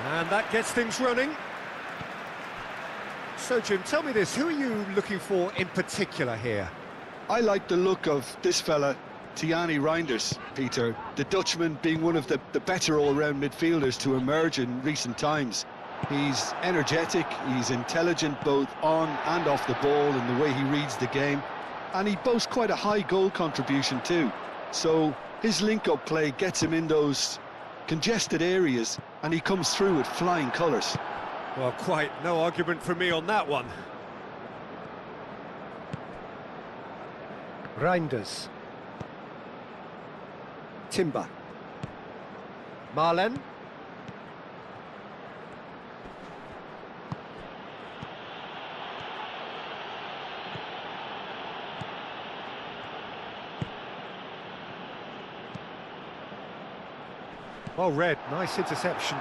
And that gets things running. So, Jim, tell me this, who are you looking for in particular here? I like the look of this fella, Tijani Reinders, Peter. The Dutchman being one of the better all-round midfielders to emerge in recent times. He's energetic, he's intelligent both on and off the ball in the way he reads the game. And he boasts quite a high goal contribution too. So his link-up play gets him in those congested areas and he comes through with flying colours. Well, quite no argument from me on that one. Reinders. Timber. Marlen. Well read, nice interception.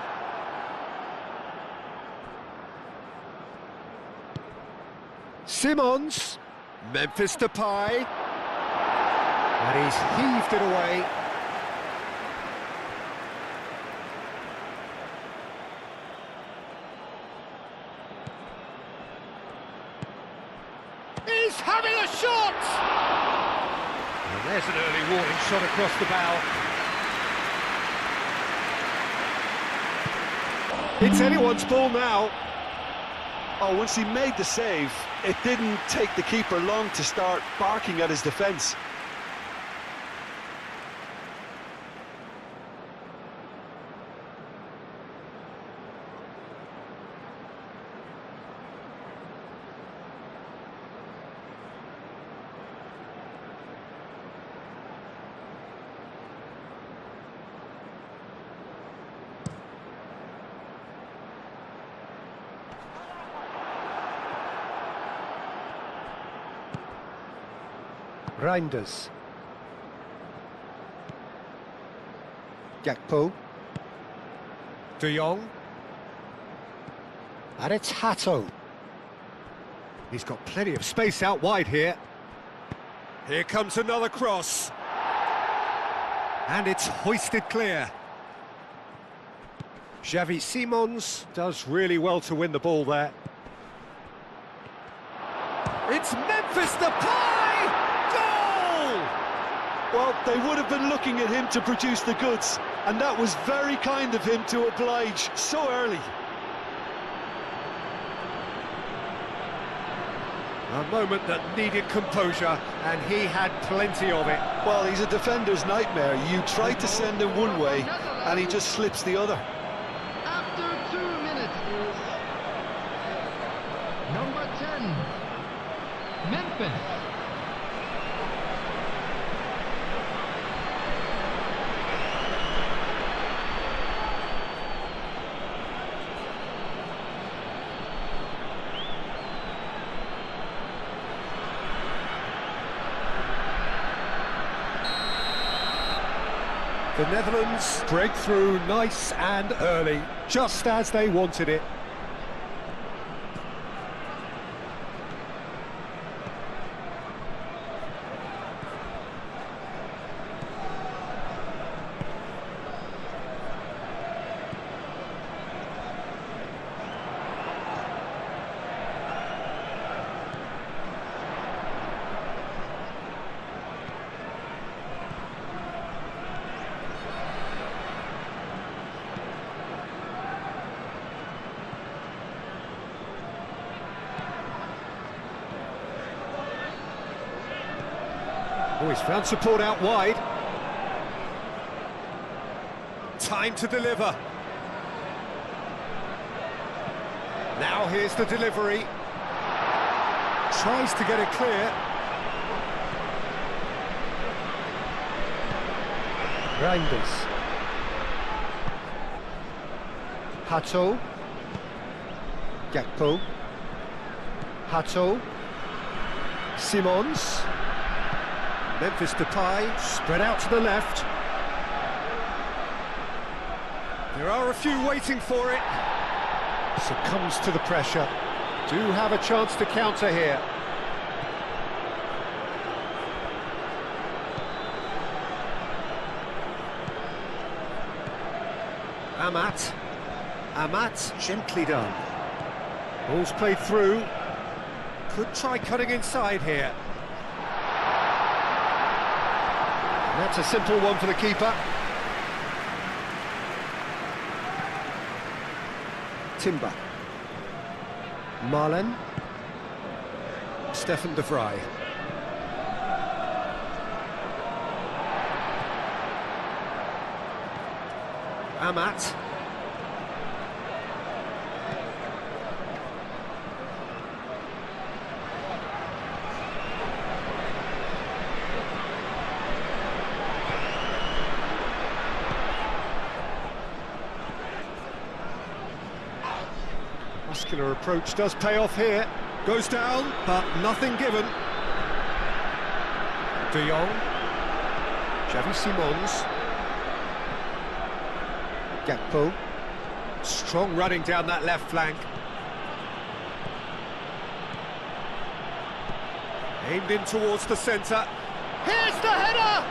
Simons, Memphis Depay, and he's heaved it away. He's having a shot! And there's an early warning shot across the bow. It's anyone's ball now. Oh, once he made the save, it didn't take the keeper long to start barking at his defence. Reinders. Gakpo. De Jong. And it's Hato. He's got plenty of space out wide here. Here comes another cross. And it's hoisted clear. Xavi Simons does really well to win the ball there. It's Memphis Depay! Well, they would have been looking at him to produce the goods, and that was very kind of him to oblige so early. A moment that needed composure, and he had plenty of it. Well, he's a defender's nightmare. You try to send him one way, and he just slips the other. After 2 minutes is number 10, Memphis. The Netherlands break through nice and early, just as they wanted it. Oh, he's found support out wide. Time to deliver. Now here's the delivery. Tries to get it clear. Reinders. Hato. Gakpo. Hato. Simons. Memphis Depay, spread out to the left. There are a few waiting for it. Succumbs to the pressure. Do have a chance to counter here. Amat. Amat, gently done. Ball's played through. Could try cutting inside here. And that's a simple one for the keeper. Timber. Marlen. Stefan de Vrij. Amat. Muscular approach does pay off here. Goes down, but nothing given. De Jong. Xavi Simons. Gakpo. Strong running down that left flank. Aimed in towards the centre. Here's the header!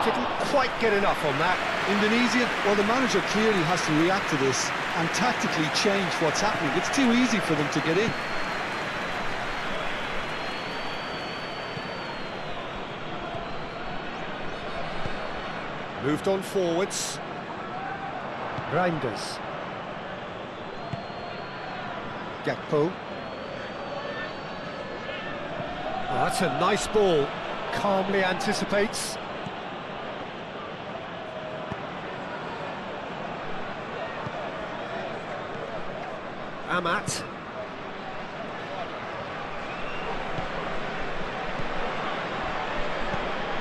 Didn't quite get enough on that. Indonesia, well, the manager clearly has to react to this and tactically change what's happening. It's too easy for them to get in. Moved on forwards. Reinders. Gakpo. Oh, that's a nice ball. Calmly anticipates. Amat.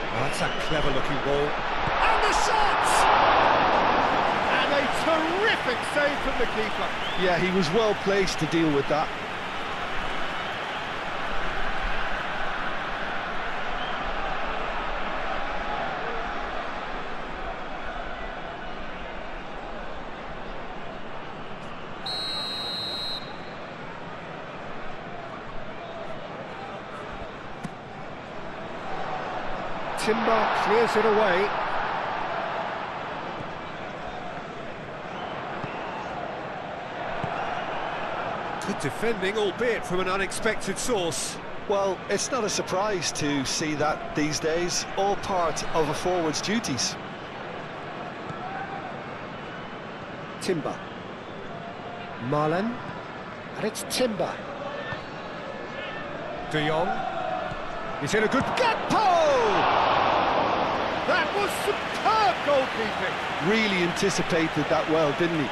Oh, that's a clever-looking ball. And the shot! And a terrific save from the keeper. Yeah, he was well placed to deal with that. Timber clears it away. Good defending, albeit from an unexpected source. Well, it's not a surprise to see that these days, all part of a forward's duties. Timber. Marlen. And it's Timber. De Jong. He's in a good... Gakpo! That was superb goalkeeping. Really anticipated that well, didn't he?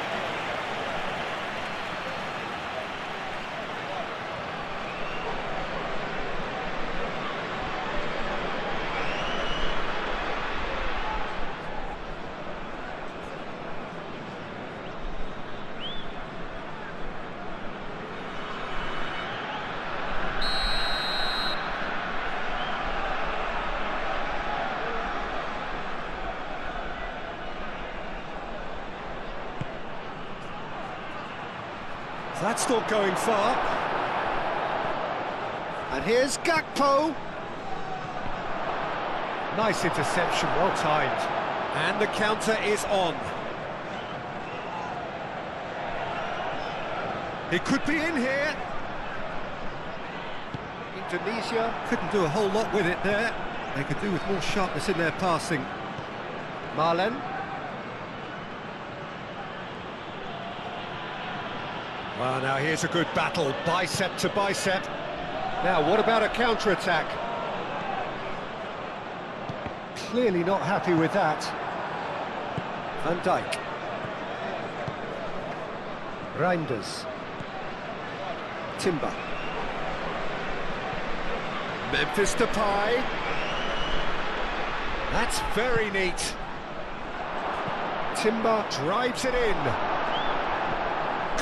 That's not going far. And here's Gakpo. Nice interception, well timed. And the counter is on. It could be in here. Indonesia couldn't do a whole lot with it there. They could do with more sharpness in their passing. Marlen. Well, now here's a good battle, bicep to bicep. Now, what about a counter-attack? Clearly not happy with that. Van Dijk. Reinders. Timber. Memphis Depay. That's very neat. Timber drives it in.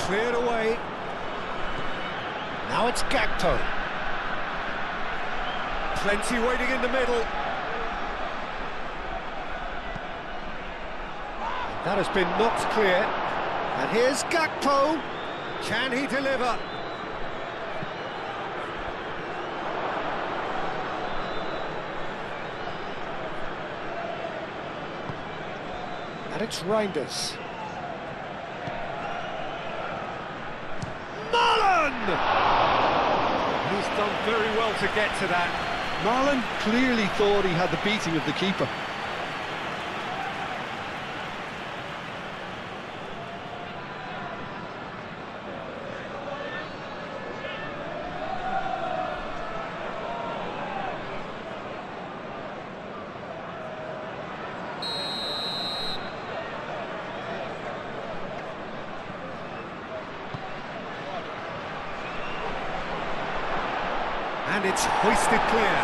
Cleared away. Now it's Gakpo. Plenty waiting in the middle. That has been knocked clear. And here's Gakpo. Can he deliver? And it's Reinders. He's done very well to get to that. Marlon clearly thought he had the beating of the keeper. And it's hoisted clear.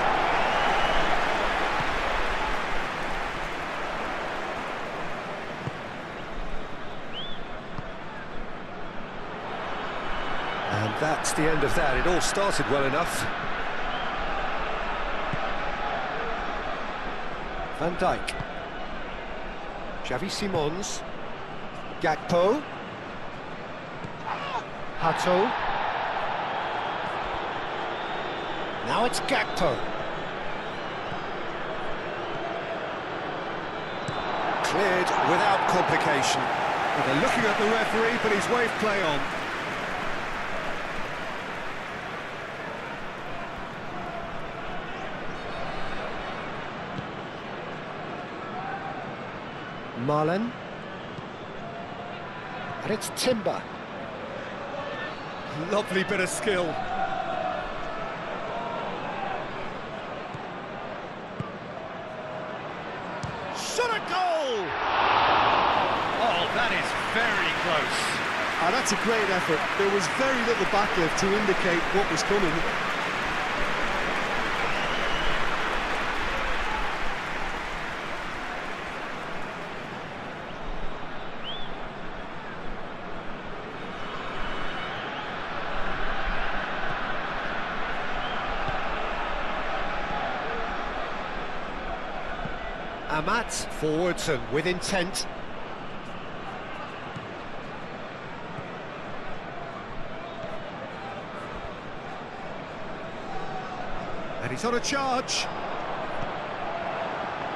And that's the end of that. It all started well enough. Van Dijk. Xavi Simons. Gakpo. Hato. Now it's Gakpo. Cleared without complication. Well, they're looking at the referee, but he's waved play on. Marlon. And it's Timber. Lovely bit of skill. Shot a goal! Oh, that is very close. That's a great effort. There was very little backlift to indicate what was coming. Amat forwards and with intent. And he's on a charge.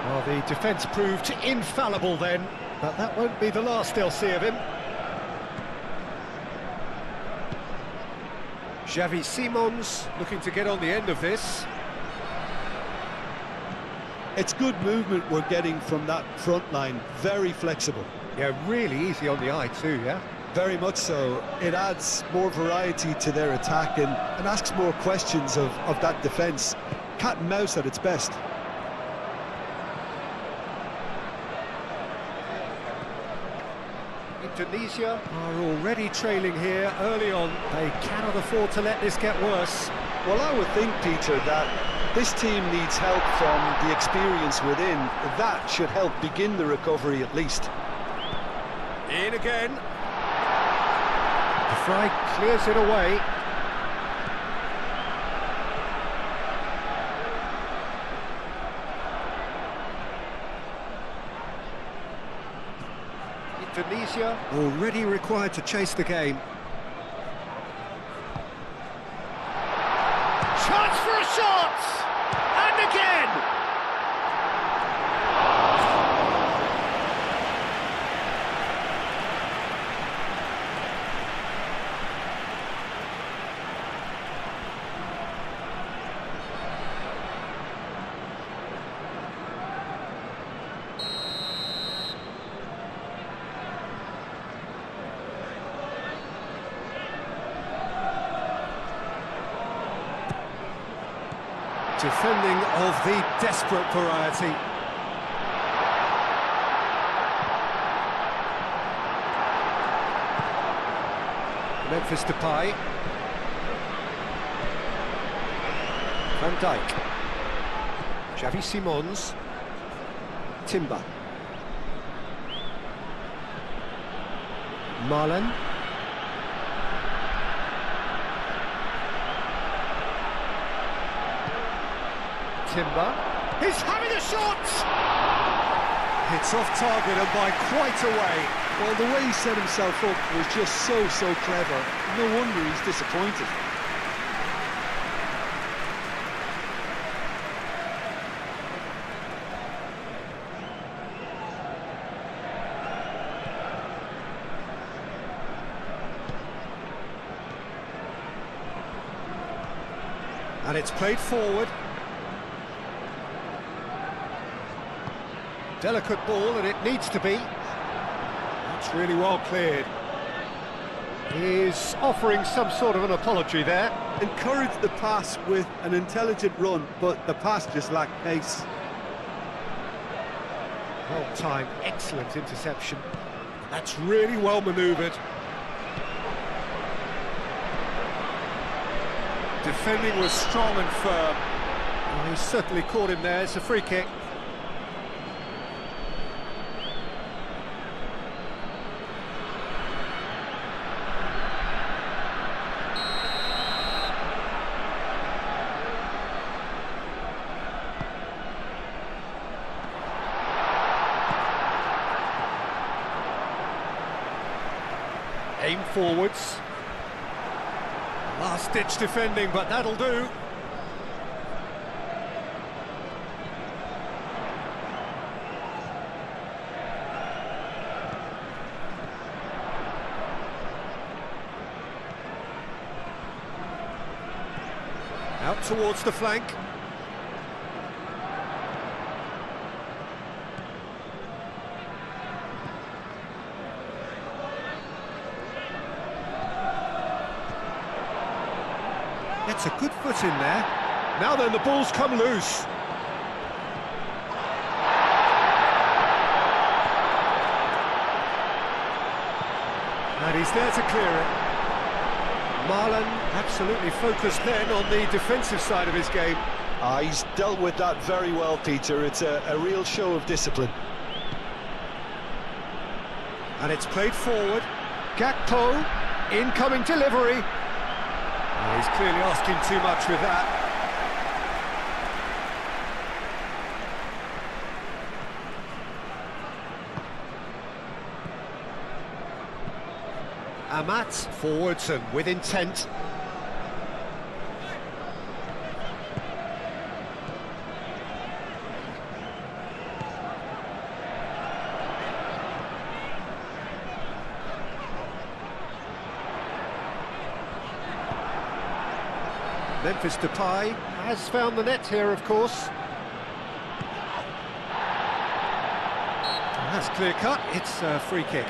Well, the defence proved infallible then, but that won't be the last they'll see of him. Xavi Simons looking to get on the end of this. It's good movement we're getting from that front line, very flexible. Yeah, really easy on the eye too, yeah? Very much so. It adds more variety to their attack and asks more questions of that defence. Cat and mouse at its best. Indonesia are already trailing here early on. They cannot afford to let this get worse. Well, I would think, Peter, that this team needs help from the experience within. That should help begin the recovery at least. In again. The Fry clears it away. Indonesia already required to chase the game. Chance for a shot! And again! Defending of the desperate variety. Memphis Depay. Van Dijk. Xavi Simons. Timber. Marlon. Timber. He's having a shot! It's off target and by quite a way. Well, the way he set himself up was just so clever. No wonder he's disappointed. And it's played forward. Delicate ball, and it needs to be. That's really well cleared. He's offering some sort of an apology there. Encouraged the pass with an intelligent run, but the pass just lacked pace. Well timed, excellent interception. That's really well manoeuvred. Defending was strong and firm. Oh, he certainly caught him there. It's a free kick. Aim forwards. Last-ditch defending, but that'll do. Out towards the flank. Gets a good foot in there. Now then, the ball's come loose. And he's there to clear it. Marlon absolutely focused then on the defensive side of his game. He's dealt with that very well, Peter. It's a real show of discipline. And it's played forward. Gakpo, incoming delivery. Oh, he's clearly asking too much with that. Amat forwards and with intent. Memphis Depay has found the net here, of course. That's clear cut. It's a free kick.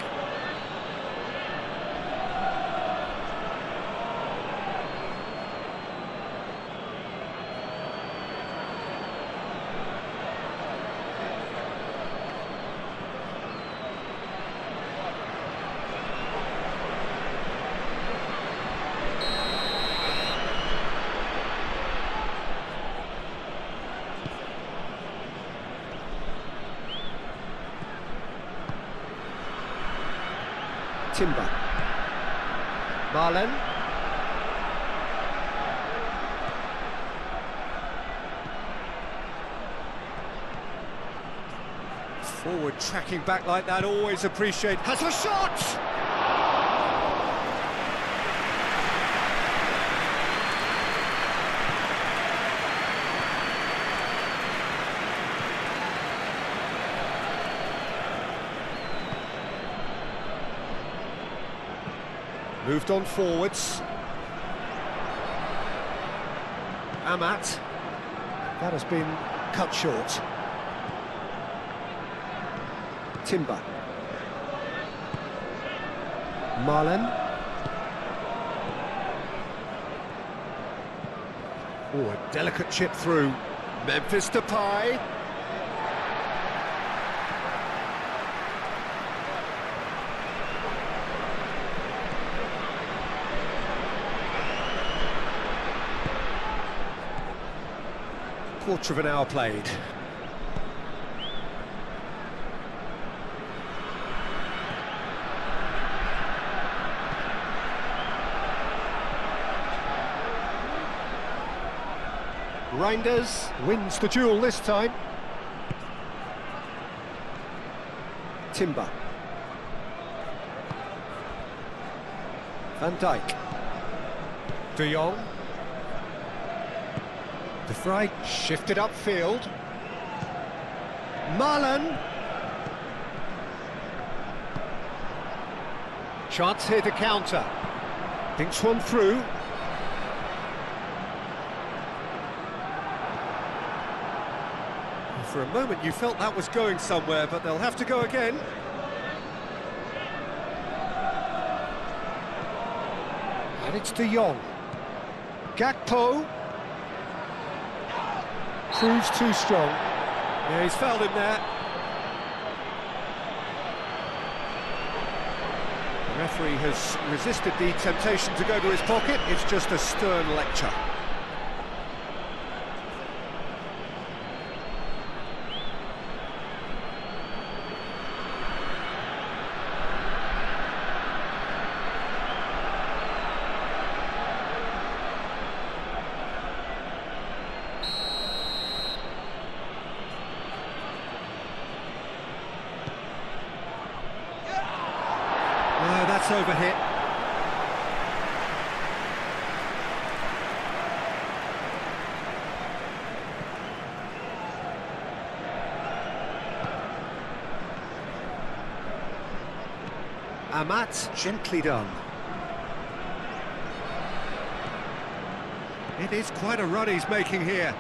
Timber. Marlen. Forward tracking back like that, always appreciate. Has a shot! Moved on forwards. Amat. That has been cut short. Timber. Marlen. Oh, a delicate chip through. Memphis Depay. Quarter of an hour played. Reinders wins the duel this time. Timber. Van Dijk. De Jong. De Vrij shifted upfield. Marlen. Chance here to counter. Thinks one through. For a moment you felt that was going somewhere, but they'll have to go again. And it's De Jong. Gakpo. Proves too strong. Yeah, he's fouled him there. The referee has resisted the temptation to go to his pocket. It's just a stern lecture. That's overhit. Amat, gently done. It is quite a run he's making here.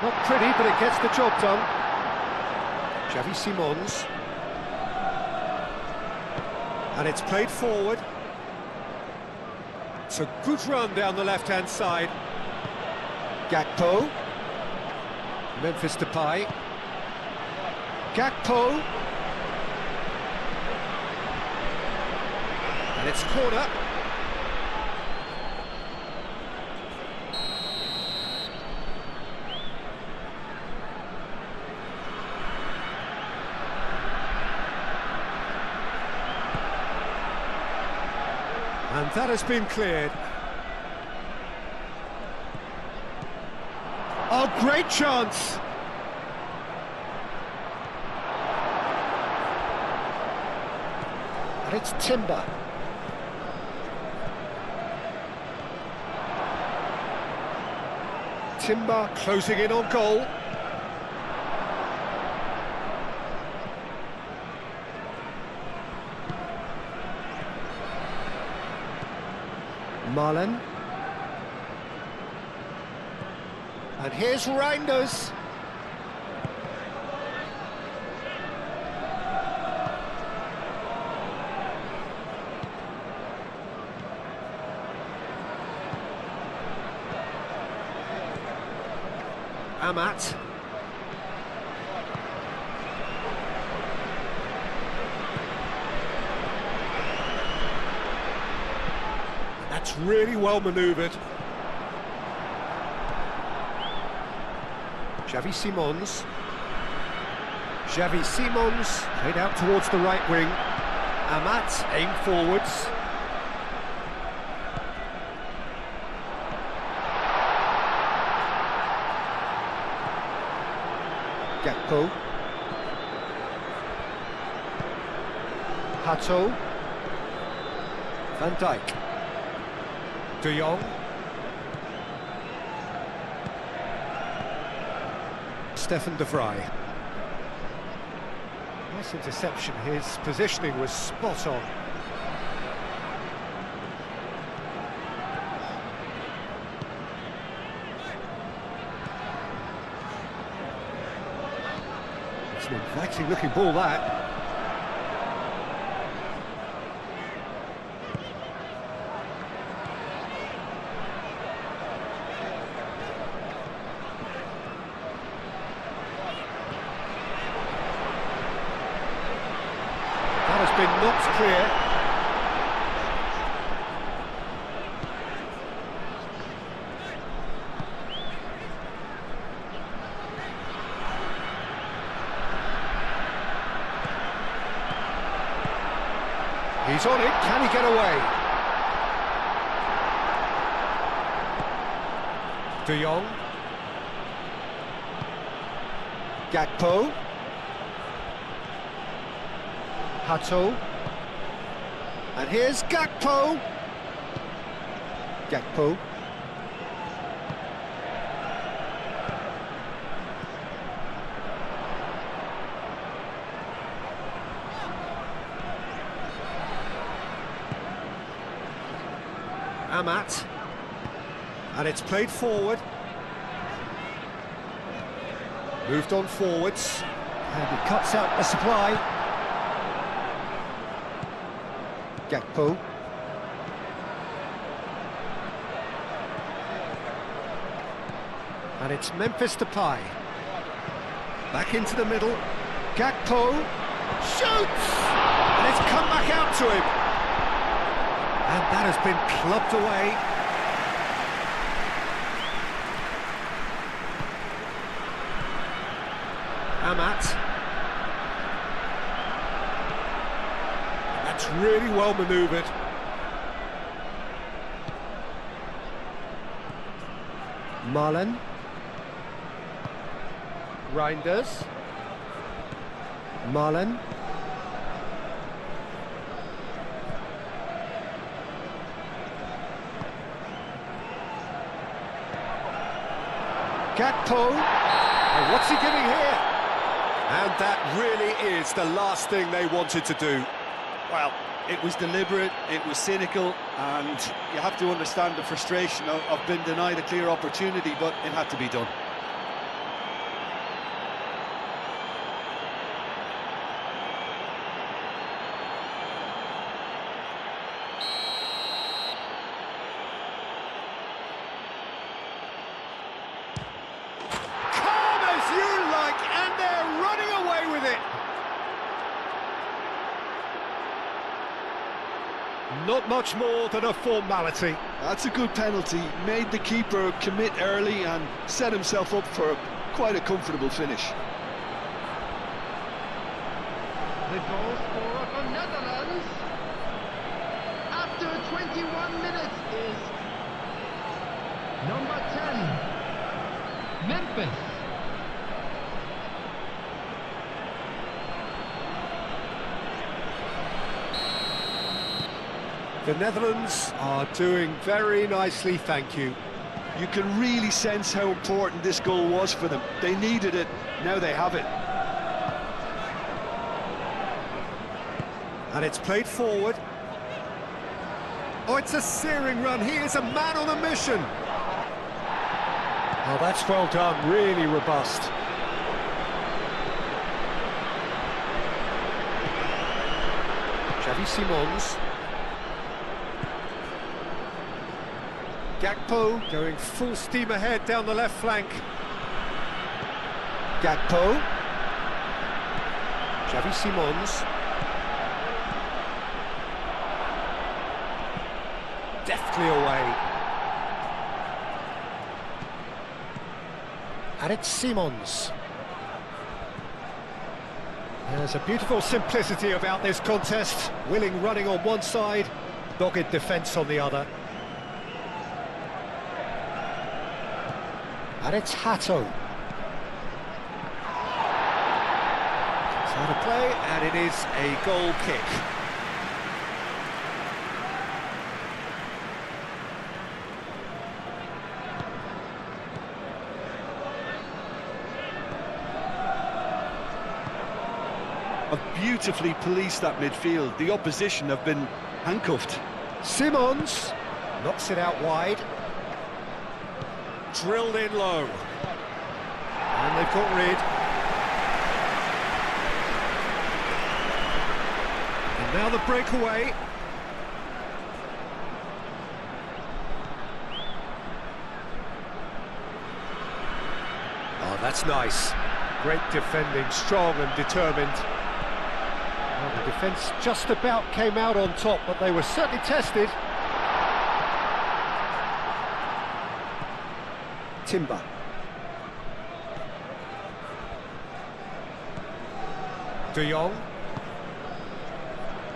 Not pretty, but it gets the job done. Xavi Simons. And it's played forward. It's a good run down the left-hand side. Gakpo. Memphis Depay. Gakpo. And it's corner. And that has been cleared. Oh, great chance! And it's Timber. Timber closing in on goal. Marlen. And here's Reinders. Amat. That's really well manoeuvred. Xavi Simons. Xavi Simons played out towards the right wing. Amat aimed forwards. Gakpo. Hato. Van Dijk. De Jong. Stefan de Vrij. Nice interception. His positioning was spot on. It's an inviting looking ball, that. Been knocked clear. He's on it, can he get away? De Jong. Gakpo. Hato. And here's Gakpo. Gakpo. Amat. And it's played forward. Moved on forwards. And he cuts out the supply. Gakpo. And it's Memphis Depay. Back into the middle. Gakpo. Shoots! And it's come back out to him. And that has been clubbed away. Amat. That's really well manoeuvred. Marlen. Reinders. Marlen. Gakpo. Oh, what's he giving here? And that really is the last thing they wanted to do. Well, it was deliberate, it was cynical, and you have to understand the frustration of being denied a clear opportunity, but it had to be done. Calm as you like, and they're running away with it. Not much more than a formality. That's a good penalty, made the keeper commit early and set himself up for quite a comfortable finish. The goal scorer for Netherlands after 21 minutes is number 10, Memphis. The Netherlands are doing very nicely, thank you. You can really sense how important this goal was for them. They needed it, now they have it. And it's played forward. Oh, it's a searing run. He is a man on a mission. Oh, that's well done. Really robust. Xavi Simons. Gakpo going full steam ahead down the left flank. Gakpo. Xavi Simons. Deftly away. And it's Simons. There's a beautiful simplicity about this contest. Willing running on one side, dogged defence on the other. And it's Hato. It's out of play, and it is a goal kick. Have beautifully policed that midfield. The opposition have been handcuffed. Simons knocks it out wide. Drilled in low. And they've got rid. And now the breakaway. Oh, that's nice. Great defending, strong and determined. Well, the defence just about came out on top, but they were certainly tested. Timber. De Jong.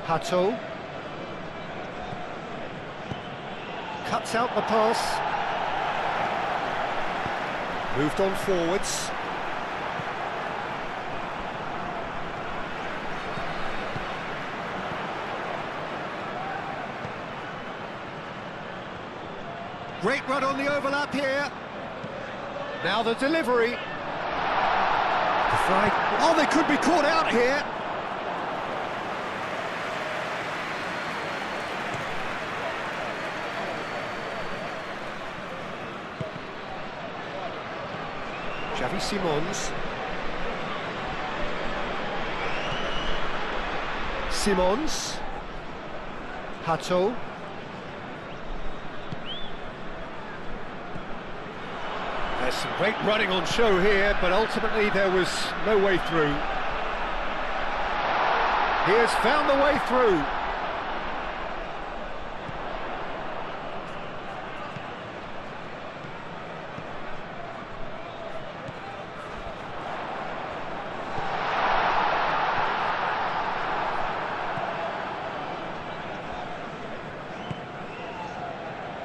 Hato. Cuts out the pass. Moved on forwards. Great run on the overlap here. Now the delivery. The flag. Oh, they could be caught out here. Xavi Simons. Simons. Hato. There's some great running on show here, but ultimately there was no way through. He has found the way through.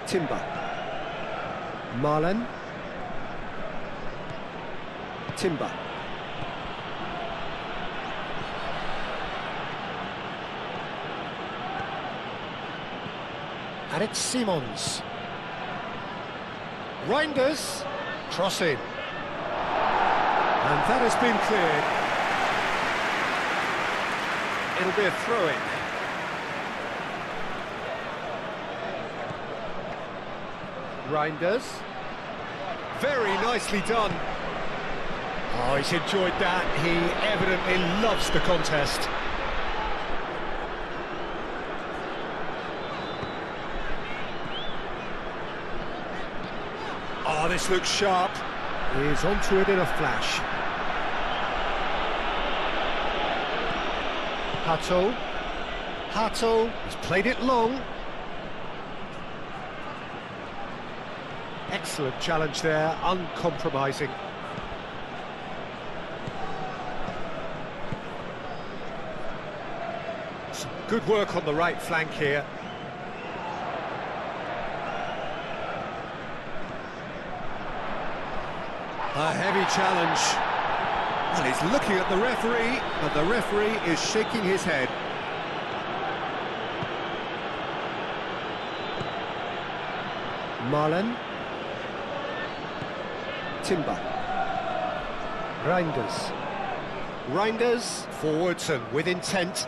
Timber. Marlen. Timber. And it's Simons. Reinders. Cross in. And that has been cleared. It'll be a throw-in. Reinders. Very nicely done. Oh, he's enjoyed that. He evidently loves the contest. Oh, this looks sharp. He's onto it in a flash. Hato. Hato. He's played it long. Excellent challenge there, uncompromising. Some good work on the right flank here. A heavy challenge. Well, he's looking at the referee, but the referee is shaking his head. Marlen. Timber. Reinders. Reinders, forwards and with intent.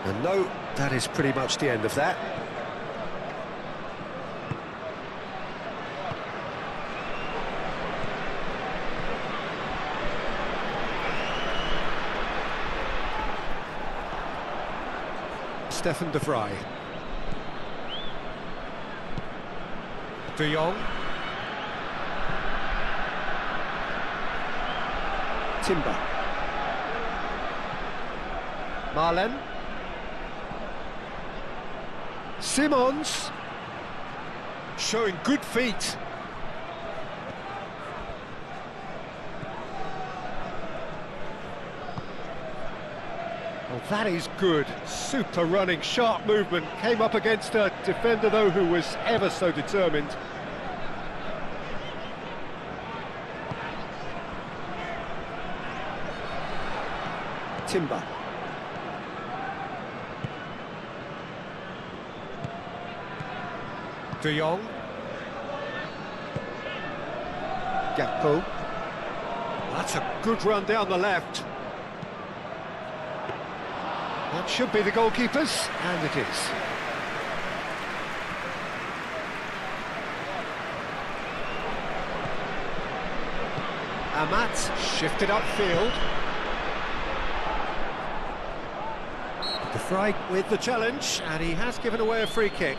And no, that is pretty much the end of that. Stefan de Vrij. De Jong. Timber. Marlen. Simons. Showing good feet. Well, that is good. Super running, sharp movement. Came up against a defender, though, who was ever so determined. Timber. De Jong. Gakpo. That's a good run down the left. That should be the goalkeeper's, and it is. Amat shifted upfield. De Vrij with the challenge, and he has given away a free kick.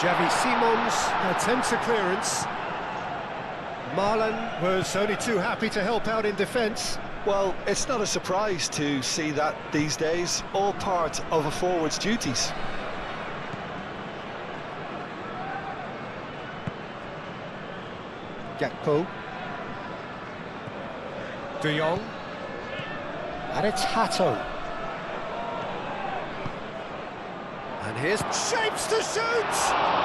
Xavi Simons attempts a clearance. Marlen was only too happy to help out in defence. Well, it's not a surprise to see that these days, all part of a forward's duties. Gakpo. De Jong. And it's Hato. And here's shapes to shoot!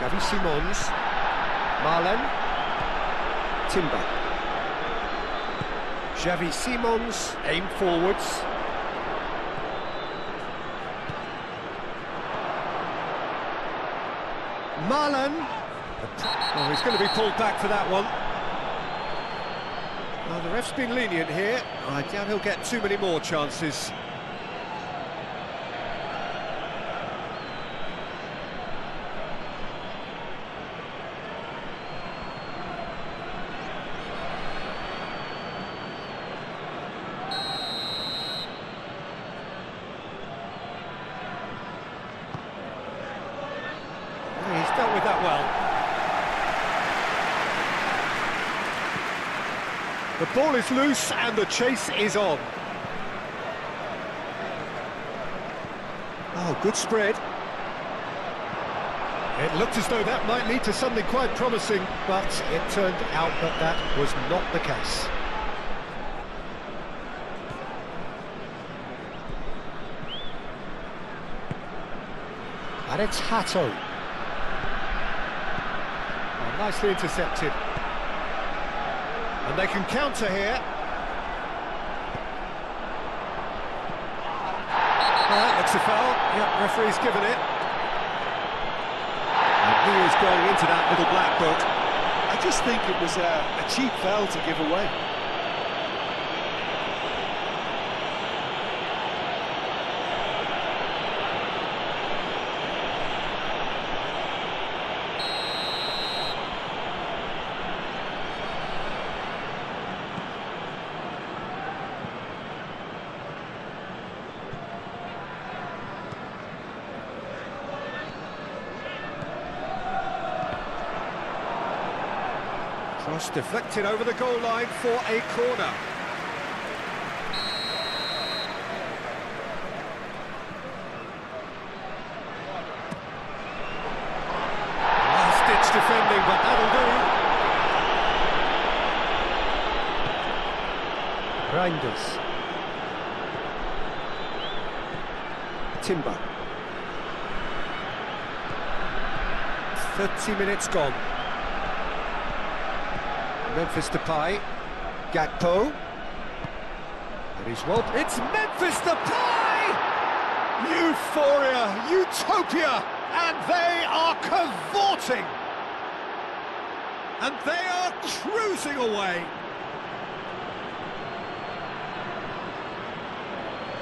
Xavi Simons. Marlen. Timber. Xavi Simons, aim forwards. Marlen. Oh, he's going to be pulled back for that one. Well, the ref's been lenient here. I doubt he'll get too many more chances. He's dealt with that well. The ball is loose and the chase is on. Oh, good spread. It looked as though that might lead to something quite promising, but it turned out that that was not the case. And it's Hato. Oh, nicely intercepted. And they can counter here. That looks a foul. Yep, referee's given it. And he is going into that little black book. I just think it was a cheap foul to give away. Cross deflected over the goal line for a corner. Last-ditch defending, but that'll do. Reinders. Timber. 30 minutes gone. Memphis Depay, Gakpo, and he's well. It's Memphis Depay! Euphoria, utopia, and they are cavorting, and they are cruising away.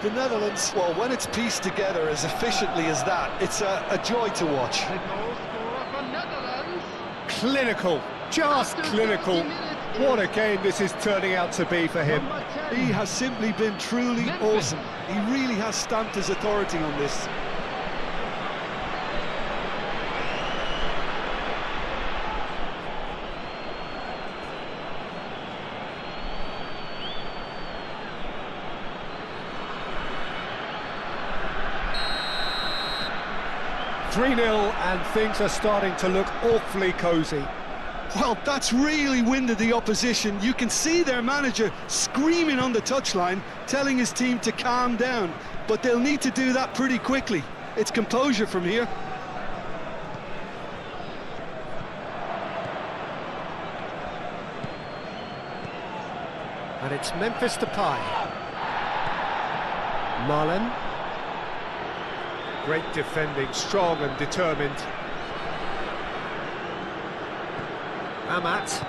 The Netherlands, well, when it's pieced together as efficiently as that, it's a joy to watch. The goal scorer for Netherlands. Clinical, just clinical. What a game this is turning out to be for him. Number 10. He has simply been truly Memphis. awesome. He really has stamped his authority on this. Three 0 and things are starting to look awfully cosy. Well, that's really winded the opposition. You can see their manager screaming on the touchline, telling his team to calm down. But they'll need to do that pretty quickly. It's composure from here. And it's Memphis Depay. Marlen. Great defending, strong and determined. Amat.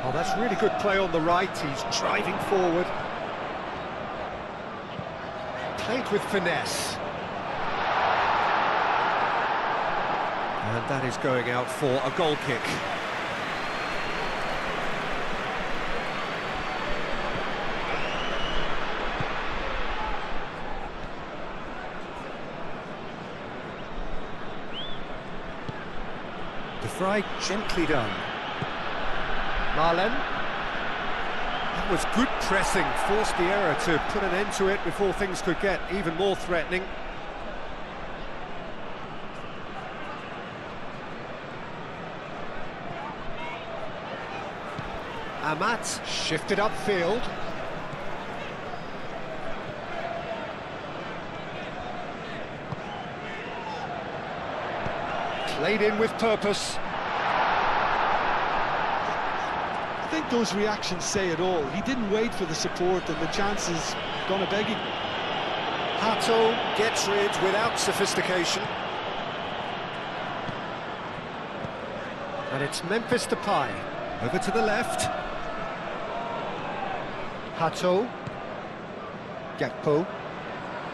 Oh, that's really good play on the right. He's driving forward. Played with finesse. And that is going out for a goal kick. De Vrij gently done. Marlen. That was good pressing, forced the error to put an end to it before things could get even more threatening. Amat shifted upfield. Played in with purpose. I think those reactions say it all. He didn't wait for the support and the chances gonna beg him. Hato gets rid without sophistication. And it's Memphis Depay. Over to the left. Hato. Gakpo.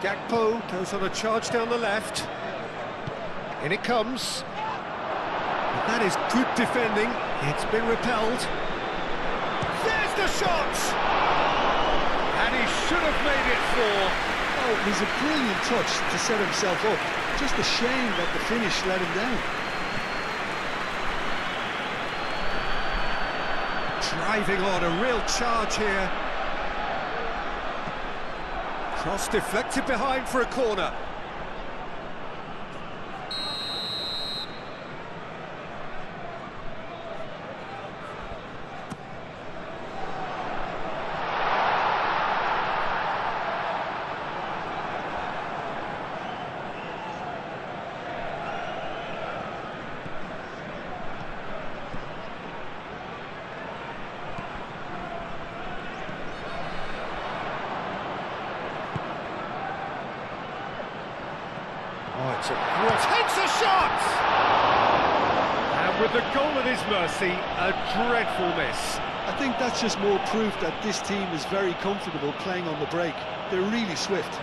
Gakpo goes on a charge down the left. In it comes. And that is good defending. It's been repelled. There's the shot! And he should have made it 4. Oh, it was a brilliant touch to set himself up. Just a shame that the finish let him down. Driving on, a real charge here. Cross deflected behind for a corner. Oh, it's a cross. Takes a shot! And with the goal at his mercy, a dreadful miss. I think that's just more proof that this team is very comfortable playing on the break. They're really swift.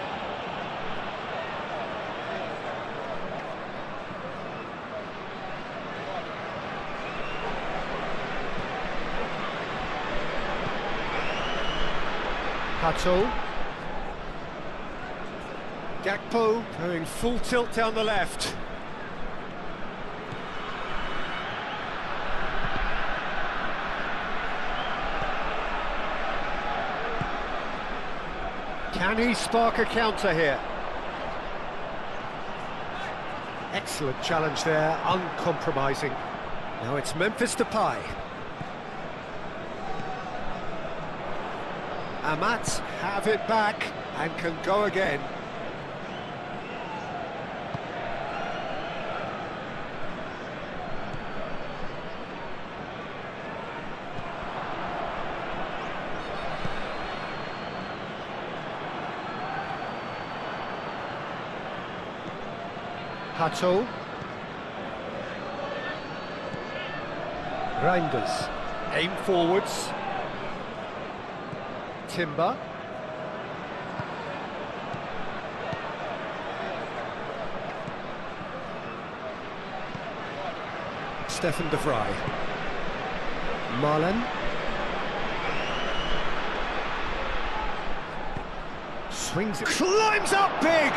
Hato. Gakpo going full tilt down the left. Can he spark a counter here? Excellent challenge there, uncompromising. Now it's Memphis Depay. Amat have it back and can go again. Hato. Reinders. Aim forwards. Timber. Stefan de Vrij. Marlen. Swings it. Climbs up big!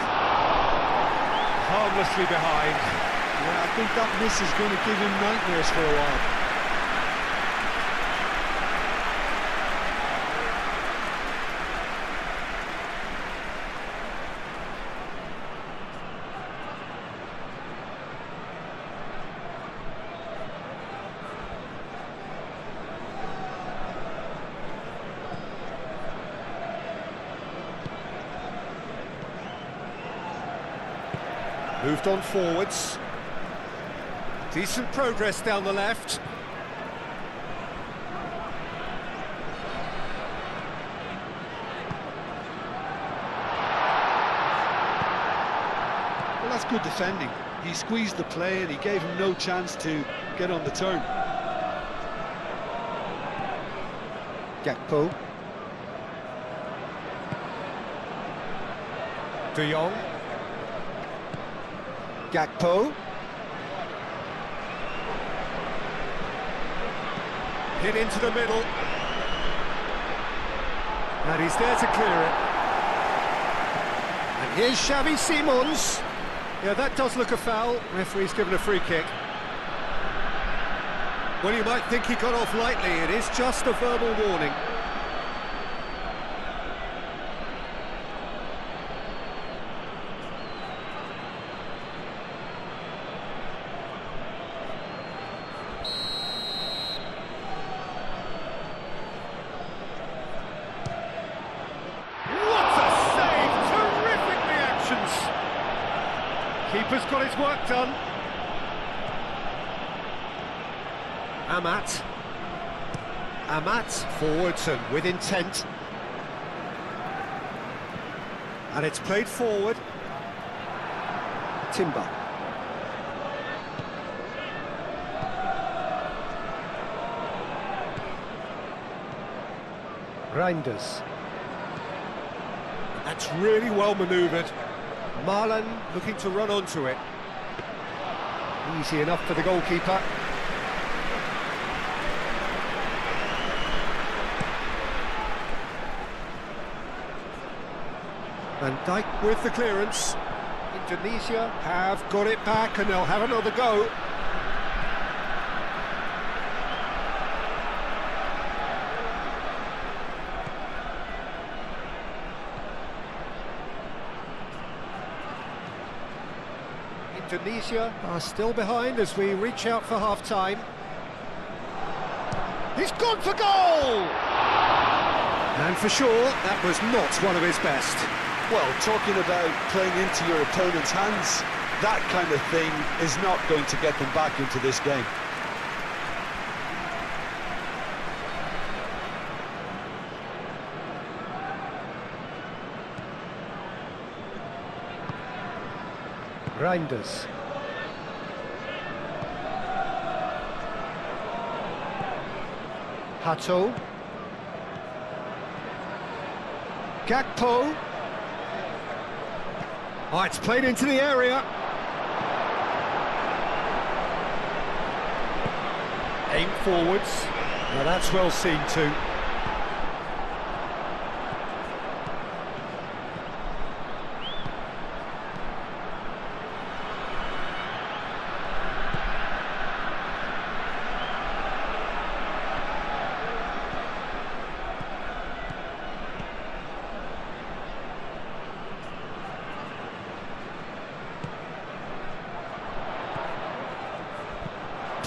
Harmlessly behind. Yeah, I think that miss is going to give him nightmares for a while. Moved on forwards. Decent progress down the left. Well, that's good defending. He squeezed the play and he gave him no chance to get on the turn. Gakpo. De Jong. Gakpo. Hit into the middle. And he's there to clear it. And here's Xavi Simons. Yeah, that does look a foul. Referee's given a free kick. Well, you might think he got off lightly. It is just a verbal warning. Keeper's got his work done. Amat. Amat forwards and with intent. And it's played forward. Timber. Reinders. That's really well manoeuvred. Marlon looking to run onto it. Easy enough for the goalkeeper. Van Dijk with the clearance. Indonesia have got it back and they'll have another go. Indonesia are still behind as we reach out for half-time. He's gone for goal! And for sure, that was not one of his best. Well, talking about playing into your opponent's hands, that kind of thing is not going to get them back into this game. Reinders. Hato. Gakpo. Oh, it's played into the area. Aim forwards. Now that's well seen too.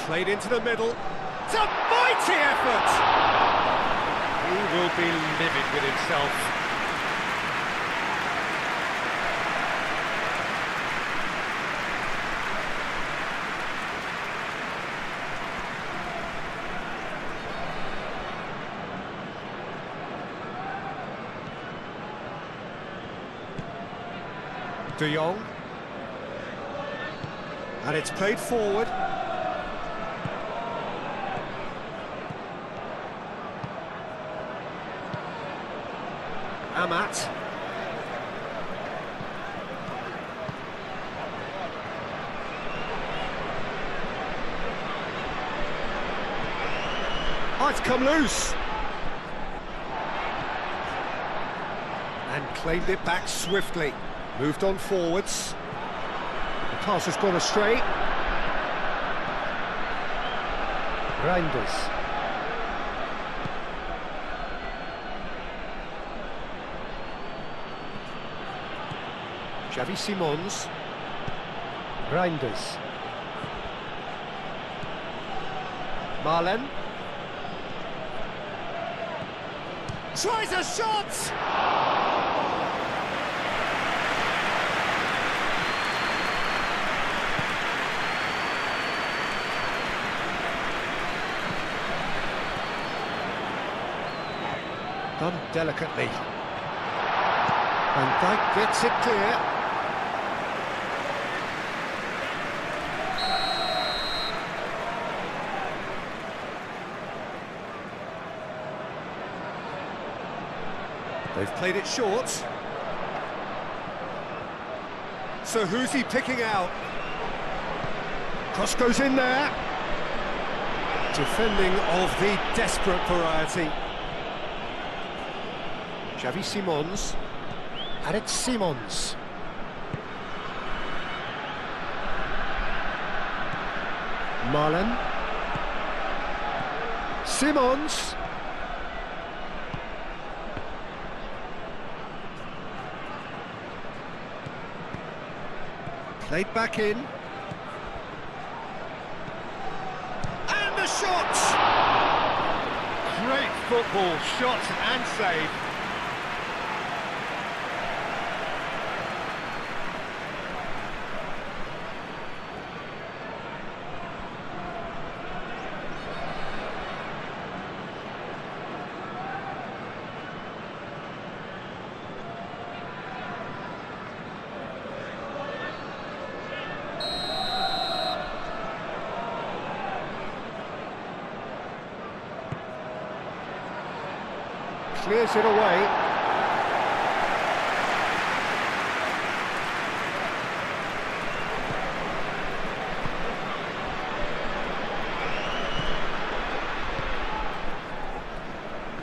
Played into the middle. It's a mighty effort! He will be livid with himself. De Jong. And it's played forward. Amat. Oh, it's come loose. And claimed it back swiftly. Moved on forwards. The pass has gone astray. Reinders. Xavi Simons. Reinders. Marlen. Tries a shot! Done delicately. Van Dijk gets it clear. They've played it short. So who's he picking out? Cross goes in there. Defending of the desperate variety. Xavi Simons. And it's Simons. Marlen. Simons. Played back in. And the shot! Great football, shot and save. Clears it away.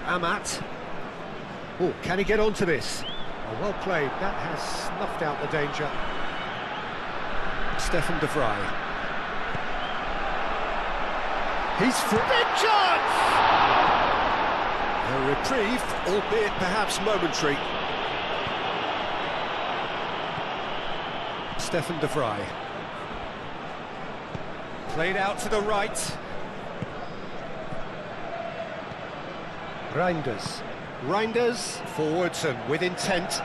Amat. Oh, can he get onto this? Oh, well played. That has snuffed out the danger. Stefan de Vrij. He's through. Big chance! A reprieve, albeit perhaps momentary. Stefan de Vrij. Played out to the right. Reinders. Reinders, forwards and with intent.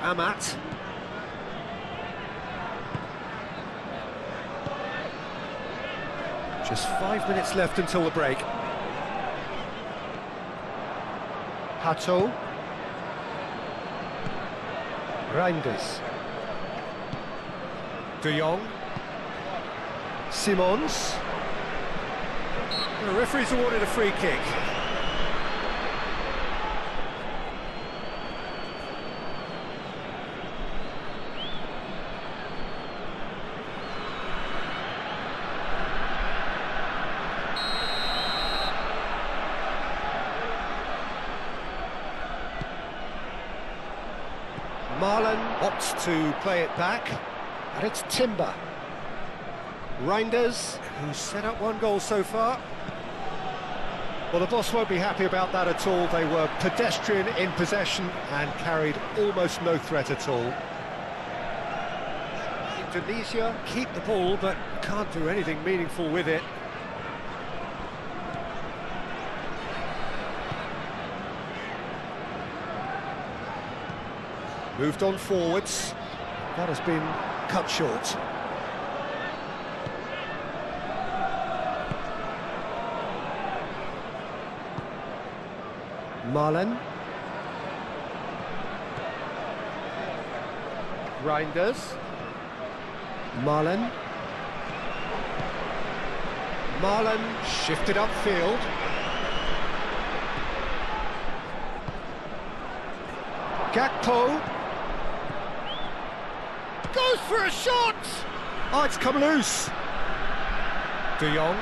Amat. Just 5 minutes left until the break. Hato. Reinders. De Jong. Simons. The referee's awarded a free kick. Marlon opts to play it back, and it's Timber. Reinders, who's set up one goal so far. Well, the boss won't be happy about that at all. They were pedestrian in possession and carried almost no threat at all. Indonesia keep the ball, but can't do anything meaningful with it. Moved on forwards. That has been cut short. Marlen. Reinders. Marlen. Marlen shifted upfield. Gakpo. Goes for a shot! Oh, it's come loose. De Jong.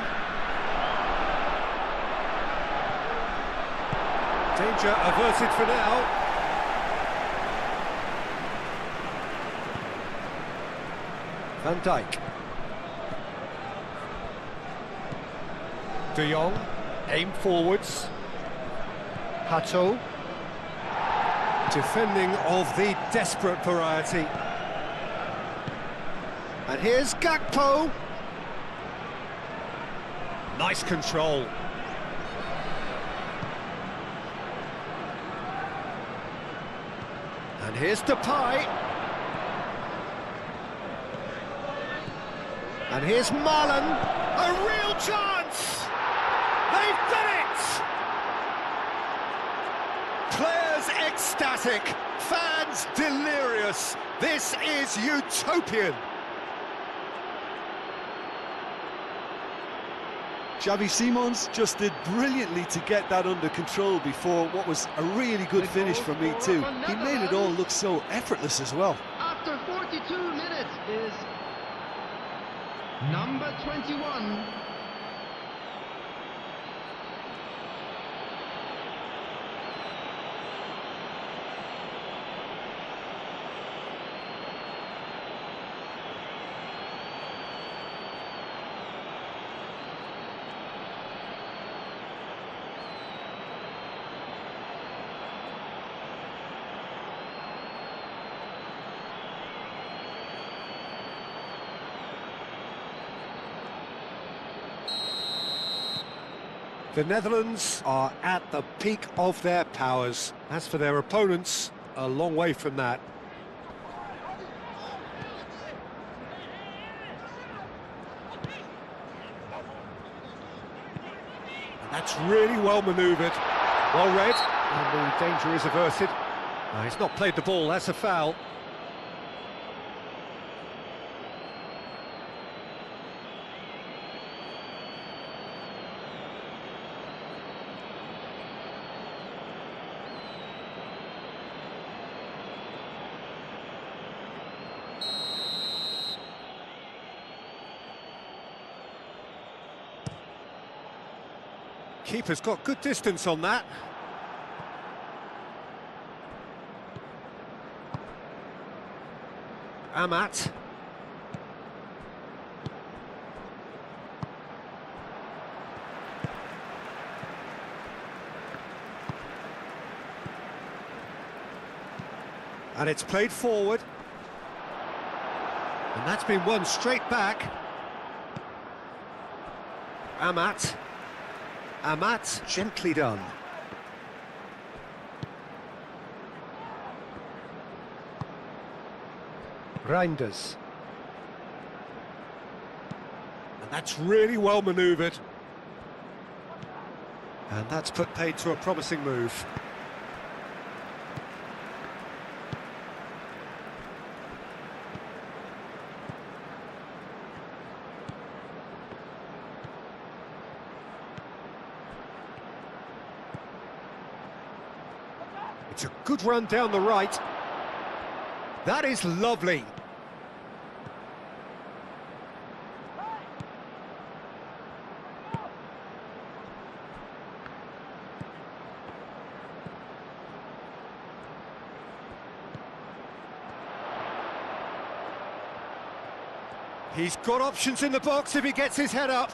Danger averted for now. Van Dijk. De Jong. Aim forwards. Hato. Defending of the desperate variety. And here's Gakpo. Nice control. And here's Depay. And here's Marlen. A real chance! They've done it! Players ecstatic, fans delirious. This is utopian. Xavi Simons just did brilliantly to get that under control before what was a really good finish from me too. He made it all look so effortless as well. After 42 minutes is number 21. The Netherlands are at the peak of their powers. As for their opponents, a long way from that. And that's really well manoeuvred, well read, and the danger is averted. He's not played the ball, that's a foul. Keeper's got good distance on that. Amat. And it's played forward. And that's been won straight back. Amat. Amat, gently done. Reinders. And that's really well manoeuvred. And that's put paid to a promising move. It's a good run down the right. That is lovely. He's got options in the box if he gets his head up.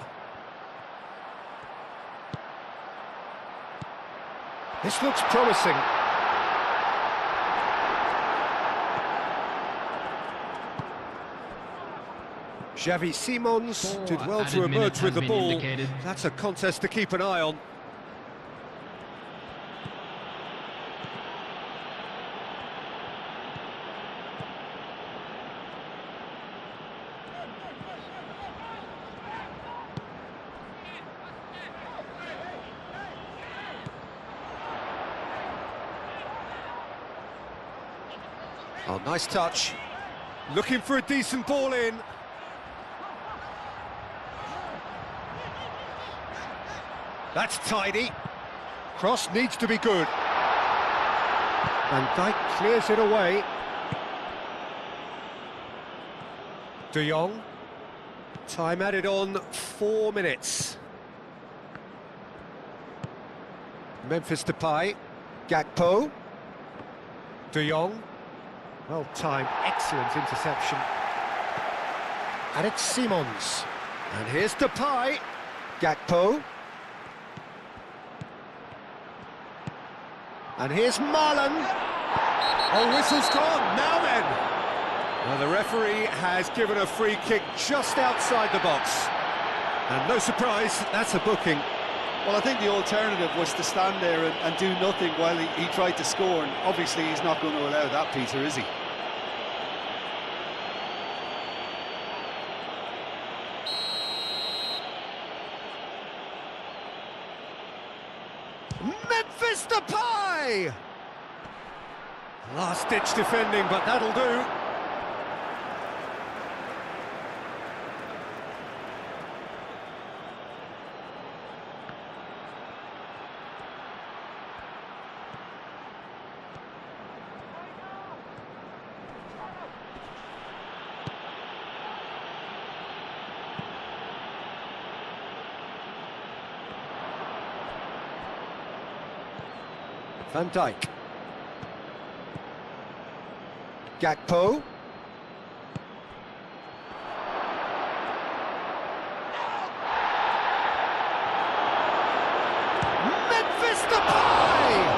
This looks promising. Xavi Simons did well to emerge with the ball. Indicated. That's a contest to keep an eye on. Oh, nice touch. Looking for a decent ball in. That's tidy. Cross needs to be good. Van Dijk clears it away. De Jong. Time added on 4 minutes. Memphis Depay. Gakpo. De Jong. Well timed, excellent interception. And it's Simons. And here's Depay. Gakpo. And here's Marlon. Oh, whistle's gone. Now then. Well, the referee has given a free kick just outside the box. And no surprise, that's a booking. Well, I think the alternative was to stand there and do nothing while he tried to score, and obviously he's not going to allow that, Peter, is he? Memphis Depay! Last-ditch defending, but that'll do. Van Dijk. Gakpo. Memphis Depay!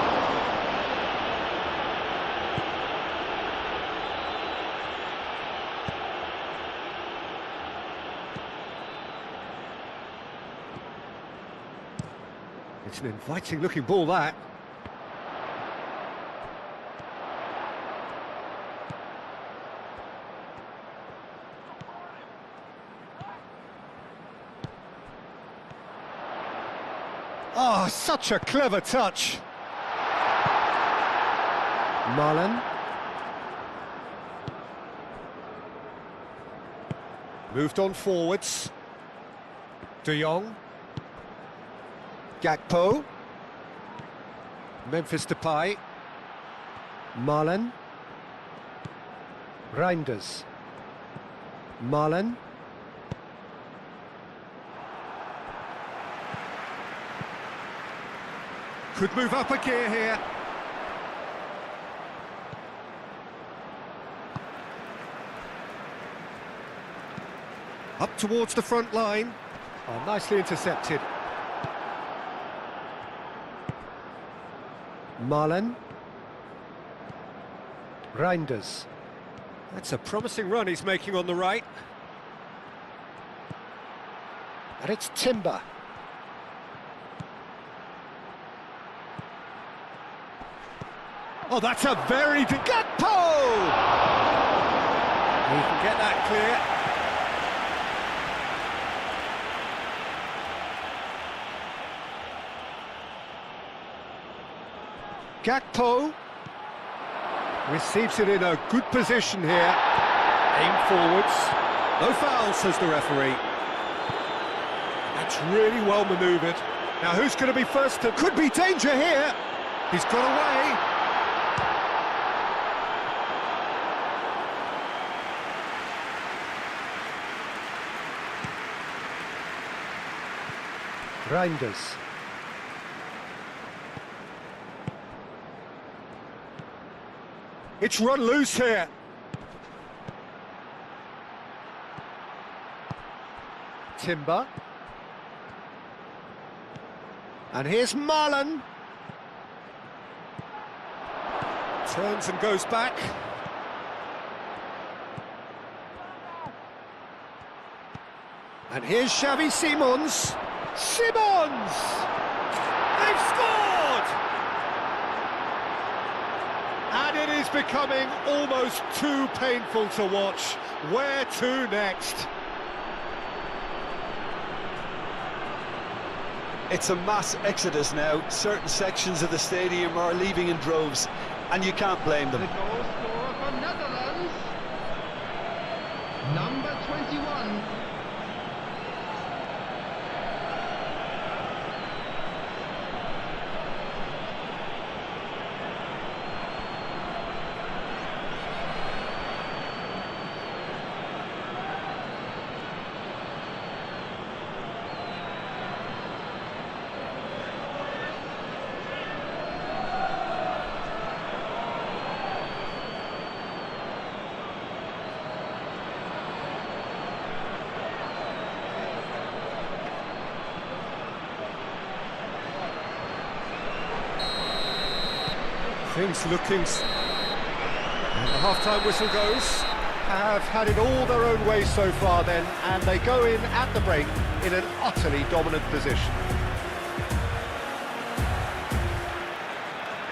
It's an inviting looking ball, that. Oh, such a clever touch. Marlon. Moved on forwards. De Jong. Gakpo. Memphis Depay. Marlon. Reinders. Marlon. Could move up a gear here. Up towards the front line. Oh, nicely intercepted. Marlon. Reinders. That's a promising run he's making on the right. And it's Timber. Oh, that's a very... Gakpo! He can get that clear. Gakpo receives it in a good position here. Aim forwards. No foul, says the referee. That's really well manoeuvred. Now who's going to be first to... Could be danger here. He's got away. Reinders. It's run loose here. Timber. And here's Marlon. Turns and goes back. And here's Xavi Simons. Simons! They've scored! And it is becoming almost too painful to watch. Where to next? It's a mass exodus now. Certain sections of the stadium are leaving in droves, and you can't blame them. The goal scorer for Netherlands, number 21. Things looking... And the half-time whistle goes. Have had it all their own way so far then, and they go in at the break in an utterly dominant position.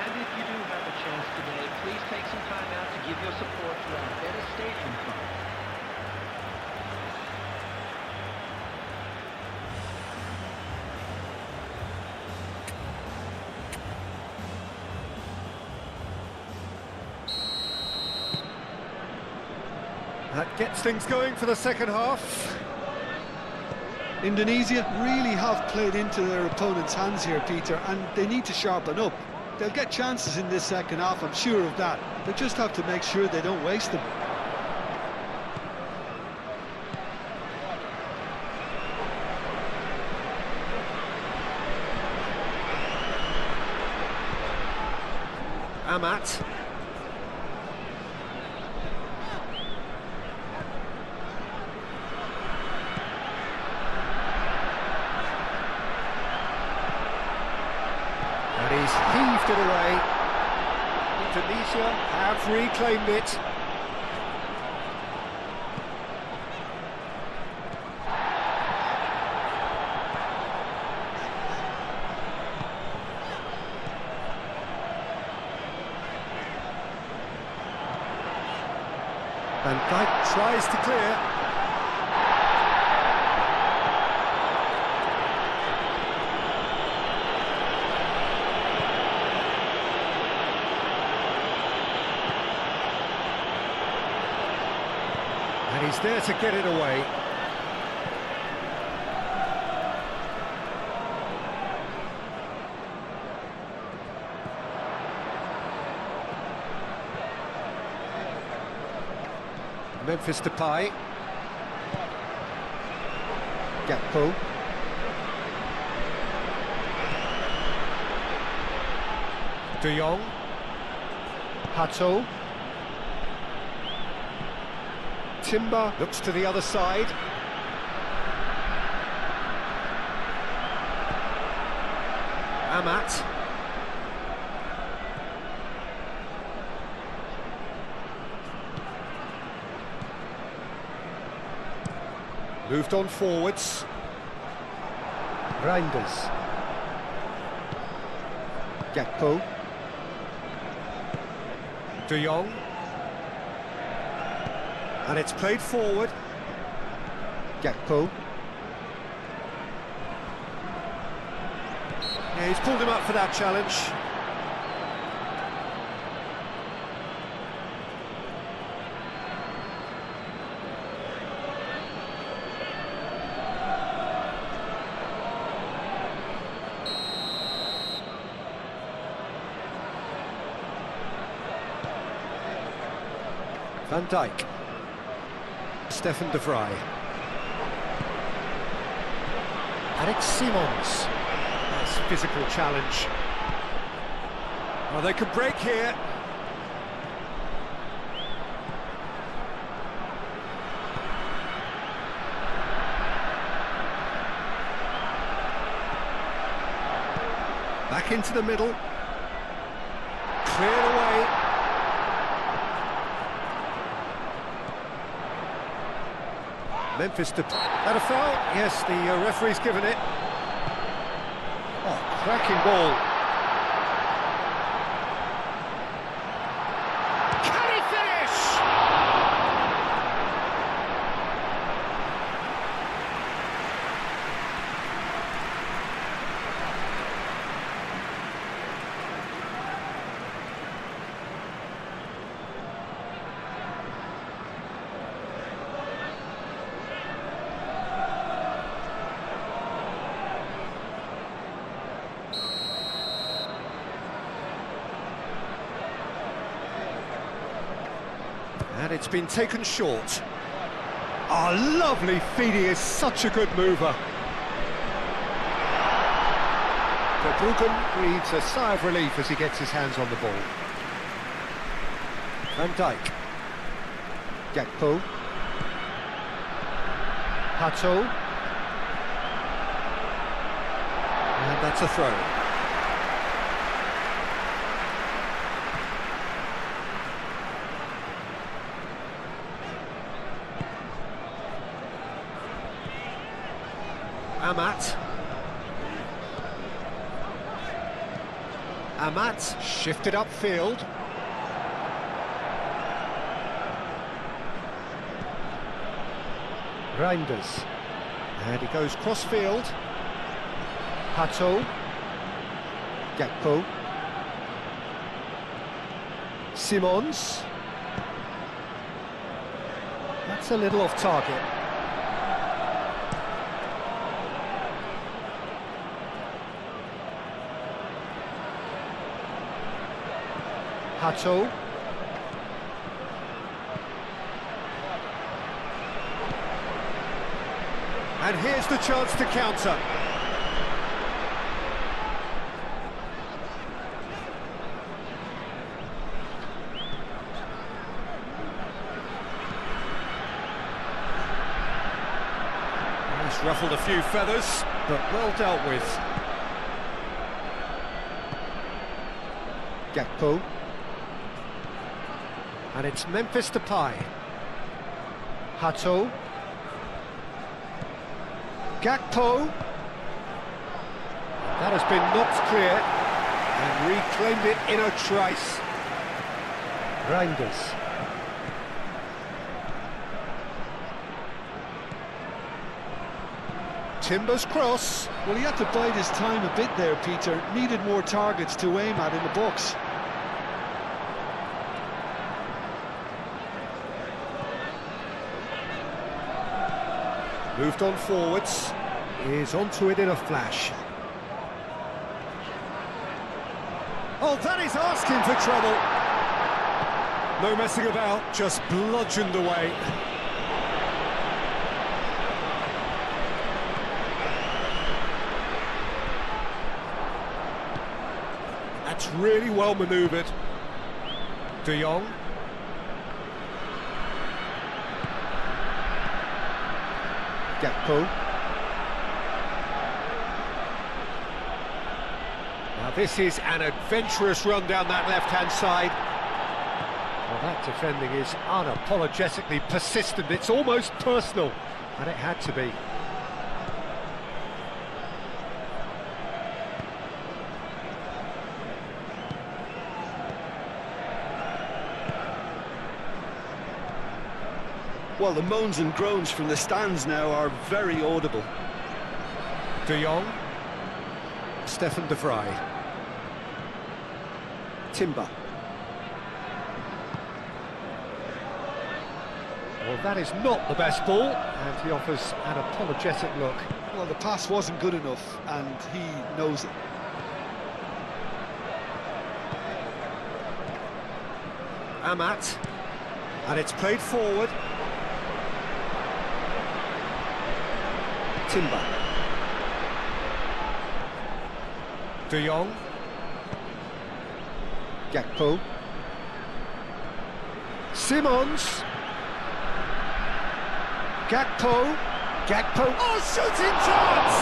And if you do have a chance today, please take some time out to give your support to our Better Stadium Fund. That gets things going for the second half. Indonesia really have played into their opponent's hands here, Peter, and they need to sharpen up. They'll get chances in this second half, I'm sure of that. They just have to make sure they don't waste them. Amat. And he's heaved it away. Indonesia have reclaimed it. And Dyke tries to clear. And he's there to get it away. Memphis Depay. Gakpo. De Jong. Hato. Timber looks to the other side. Amat. Moved on forwards. Reinders. Gakpo. De Jong. And it's played forward. Gakpo. Yeah, he's pulled him up for that challenge. Van Dijk. Stefan de Vrij. Alex Simons. Nice physical challenge. Oh, they could break here. Back into the middle. Cleared away. Memphis to... That a foul? Yes, the referee's given it. Oh, cracking ball. Can he finish? And it's been taken short. Oh, lovely feed, he is such a good mover. Verbruggen breathes a sigh of relief as he gets his hands on the ball. Van Dijk. Gakpo. Hato. And that's a throw. Amat. Amat shifted upfield. Reinders. And he goes cross-field. Hato. Gakpo. Simons. That's a little off target. Hato. And here's the chance to counter. He's ruffled a few feathers, but well dealt with. Gakpo. And it's Memphis Depay. Hato. Gakpo. That has been knocked clear and reclaimed it in a trice. Reinders. Timber's cross. Well, he had to bide his time a bit there, Peter. Needed more targets to aim at in the box. Moved on forwards. Is onto it in a flash. Oh, that is asking for trouble. No messing about, just bludgeoned away. That's really well manoeuvred. De Jong. Gakpo. Now this is an adventurous run down that left-hand side. Well, that defending is unapologetically persistent. It's almost personal, and it had to be. Well, the moans and groans from the stands now are very audible. De Jong. Stefan de Vrij. Timber. Well, that is not the best ball, and he offers an apologetic look. Well, the pass wasn't good enough, and he knows it. Amat. And it's played forward. Timber. De Jong. Gakpo. Simons. Gakpo. Oh, shooting chance!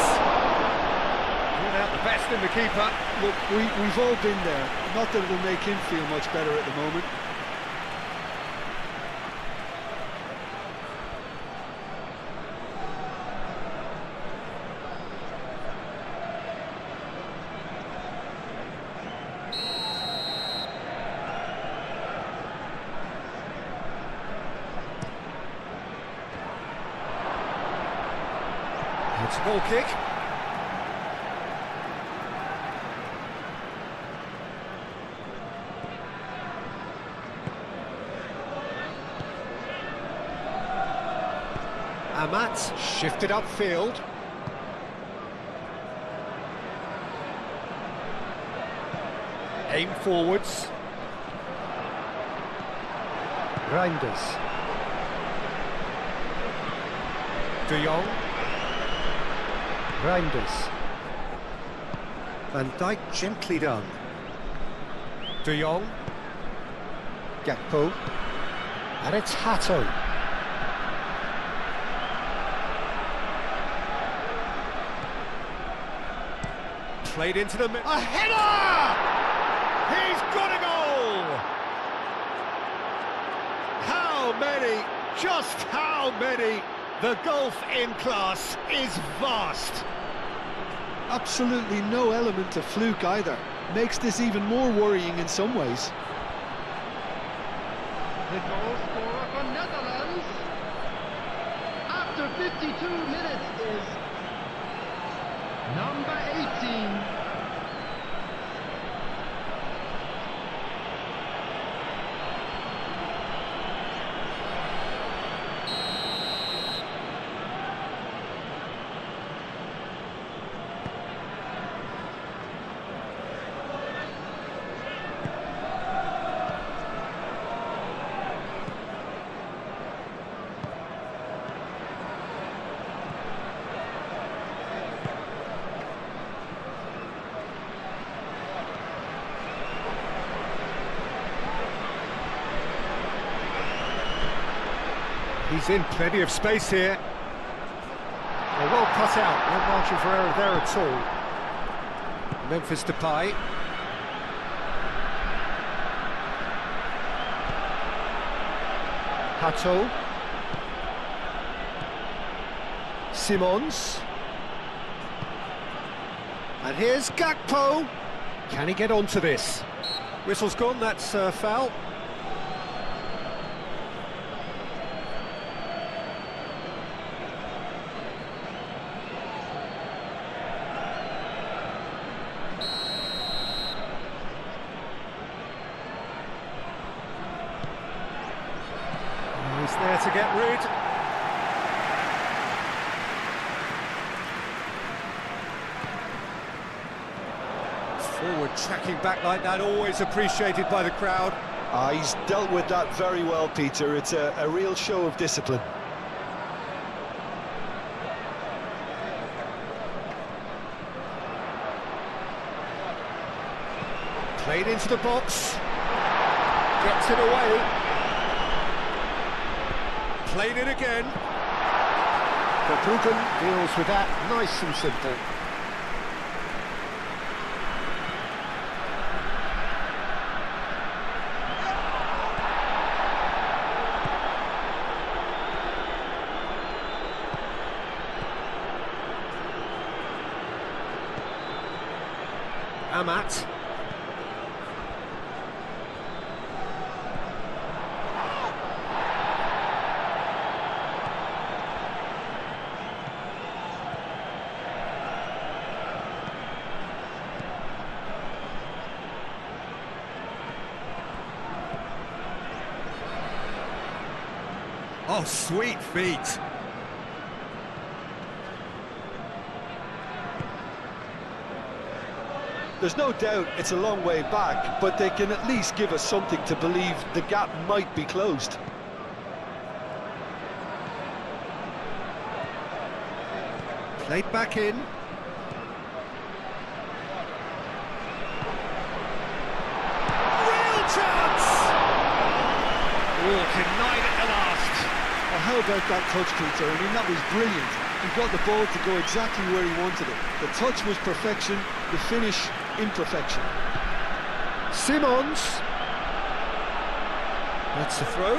Brought out the best in the keeper. Look, we've all been there. Not that it'll make him feel much better at the moment. It's a goal kick. Amat shifted upfield. Aim forwards. Reinders. De Jong. Reinders. Van Dijk gently done. De Jong. Gakpo. And it's Hato. Played into the middle. A header! He's got a goal! How many? Just how many? The gulf in class is vast. Absolutely no element of fluke either. Makes this even more worrying in some ways. The goal scorer for Netherlands after 52 minutes is number 18. He's in plenty of space here. Well cut out, no margin for error there at all. Memphis Depay. Hato. Simons. And here's Gakpo. Can he get onto this? Whistle's gone, that's foul. He's there to get rid. Tracking back like that, always appreciated by the crowd. He's dealt with that very well, Peter. It's a real show of discipline. Played into the box. Gets it away. Played it again. Verbruggen deals with that nice and simple. Amat. Oh, sweet feet. There's no doubt it's a long way back, but they can at least give us something to believe the gap might be closed. Played back in. Real chance! Oh, denied at the last. Well, how about that touch, Peter? I mean, that was brilliant. He got the ball to go exactly where he wanted it. The touch was perfection, the finish imperfection. Simons. That's the throw.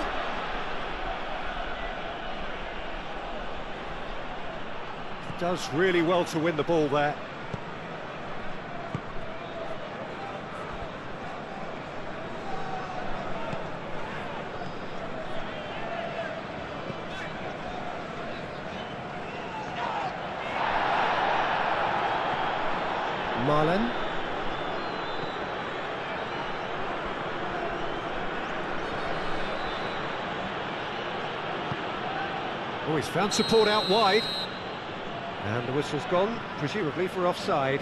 Does really well to win the ball there. Marlon. Oh, he's found support out wide. And the whistle's gone, presumably for offside.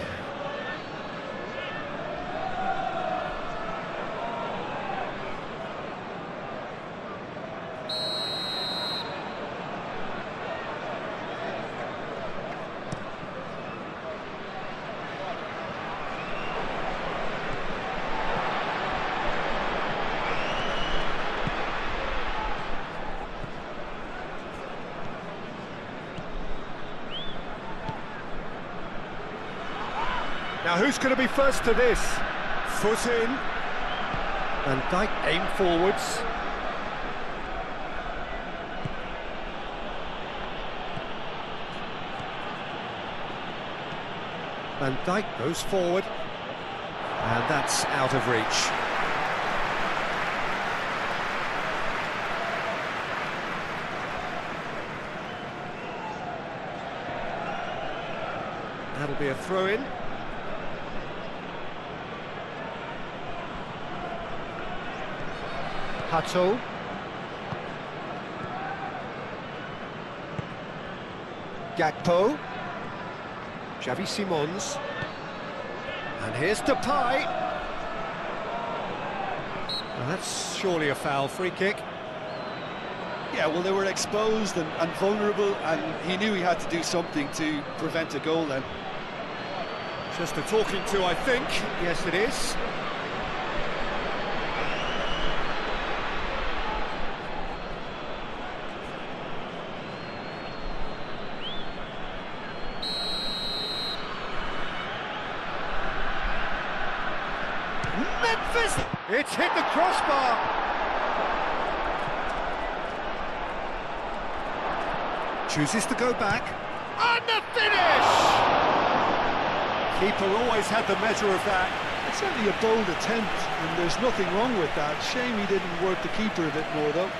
Now who's going to be first to this? Foot in. Van Dijk aim forwards. Van Dijk goes forward. And that's out of reach. That'll be a throw-in. Hato. Gakpo. Xavi Simons. And here's Depay. Well, that's surely a foul. Free kick. Yeah, well, they were exposed and vulnerable, and he knew he had to do something to prevent a goal then. Just a talking to, I think. Yes, it is. Memphis! It's hit the crossbar! Chooses to go back. And the finish! Keeper always had the measure of that. It's certainly a bold attempt, and there's nothing wrong with that. Shame he didn't work the keeper a bit more, though.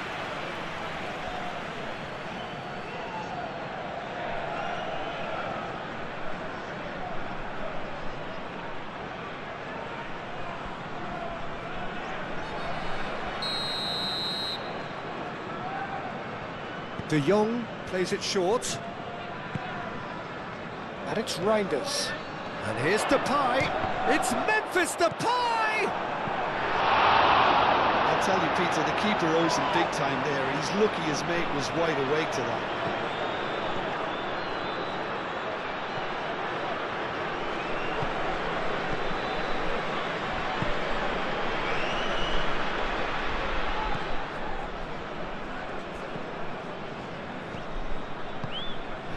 De Jong plays it short. And it's Reinders. And here's Depay. It's Memphis Depay! I'll tell you, Peter, the keeper owes him big time there. He's lucky his mate was wide awake to that.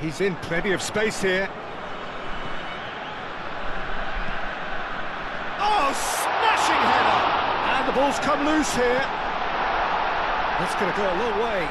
He's in plenty of space here. Oh, smashing header! And the ball's come loose here. That's going to go a long way.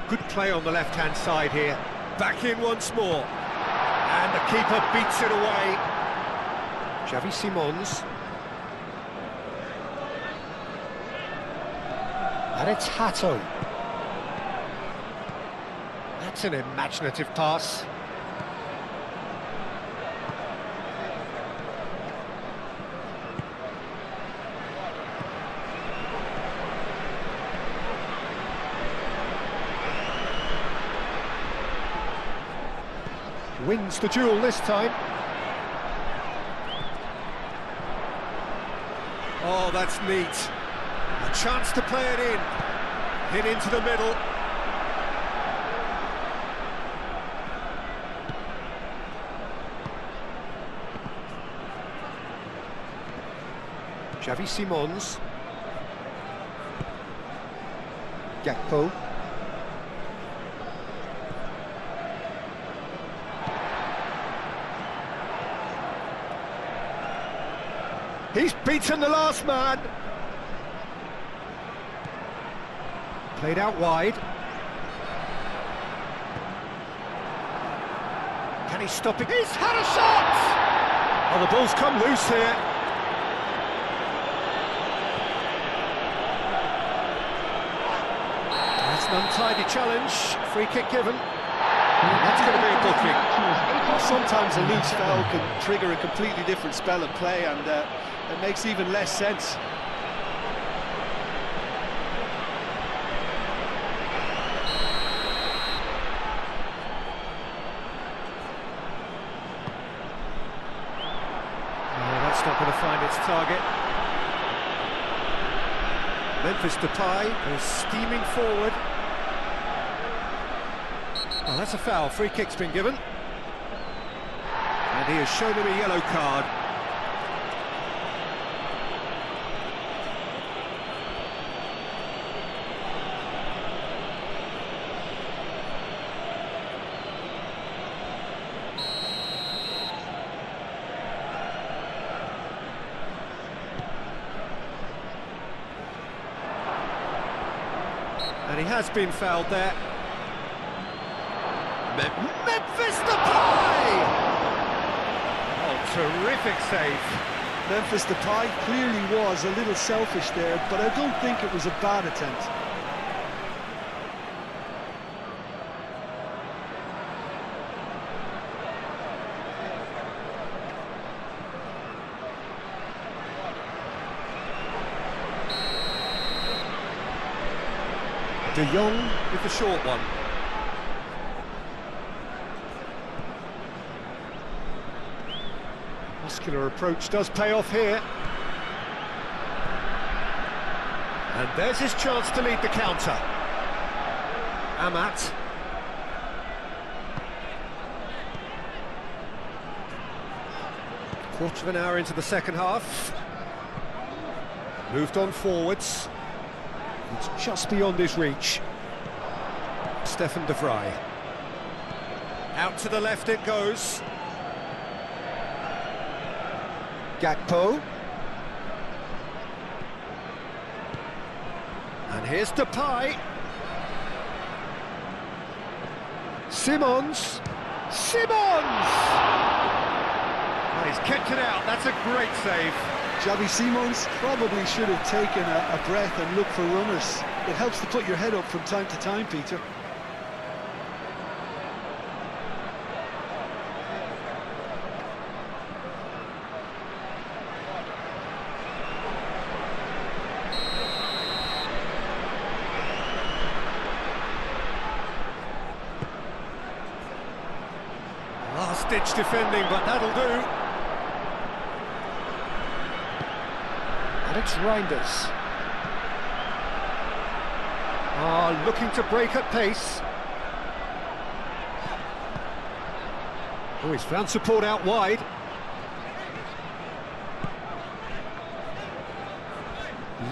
Good play on the left-hand side here. Back in once more. And the keeper beats it away. Xavi Simons. And it's Hato. That's an imaginative pass. Wins the duel this time. Oh, that's neat. A chance to play it in. Hit into the middle. Xavi Simons. Gakpo. He's beaten the last man. Played out wide. Can he stop it? He's had a shot! Oh, the ball's come loose here. That's an untidy challenge. Free kick given. That's going to be a booking. Sometimes a loose foul can trigger a completely different spell of play, and it makes even less sense. That's not going to find its target. Memphis Depay is steaming forward. Oh, that's a foul. Free kick's been given. And he has shown him a yellow card. And he has been fouled there. Memphis Depay! Oh, terrific save. Memphis Depay clearly was a little selfish there, but I don't think it was a bad attempt. De Jong with the short one. Muscular approach does pay off here. And there's his chance to lead the counter. Amat. Quarter of an hour into the second half. Moved on forwards. It's just beyond his reach. Stefan de Vrij. Out to the left it goes. Gakpo. And here's Depay. Simons. Simons! Well, he's kept it out. That's a great save. Xavi Simons probably should have taken a breath and looked for runners. It helps to put your head up from time to time, Peter. Last-ditch defending, but that'll do. And it's Reinders. Looking to break at pace. Oh, he's found support out wide.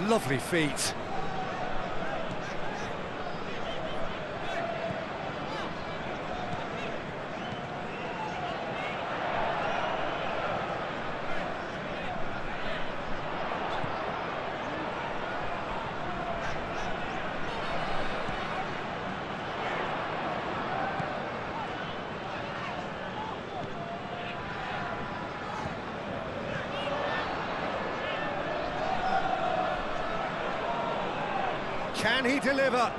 Lovely feet. Can he deliver?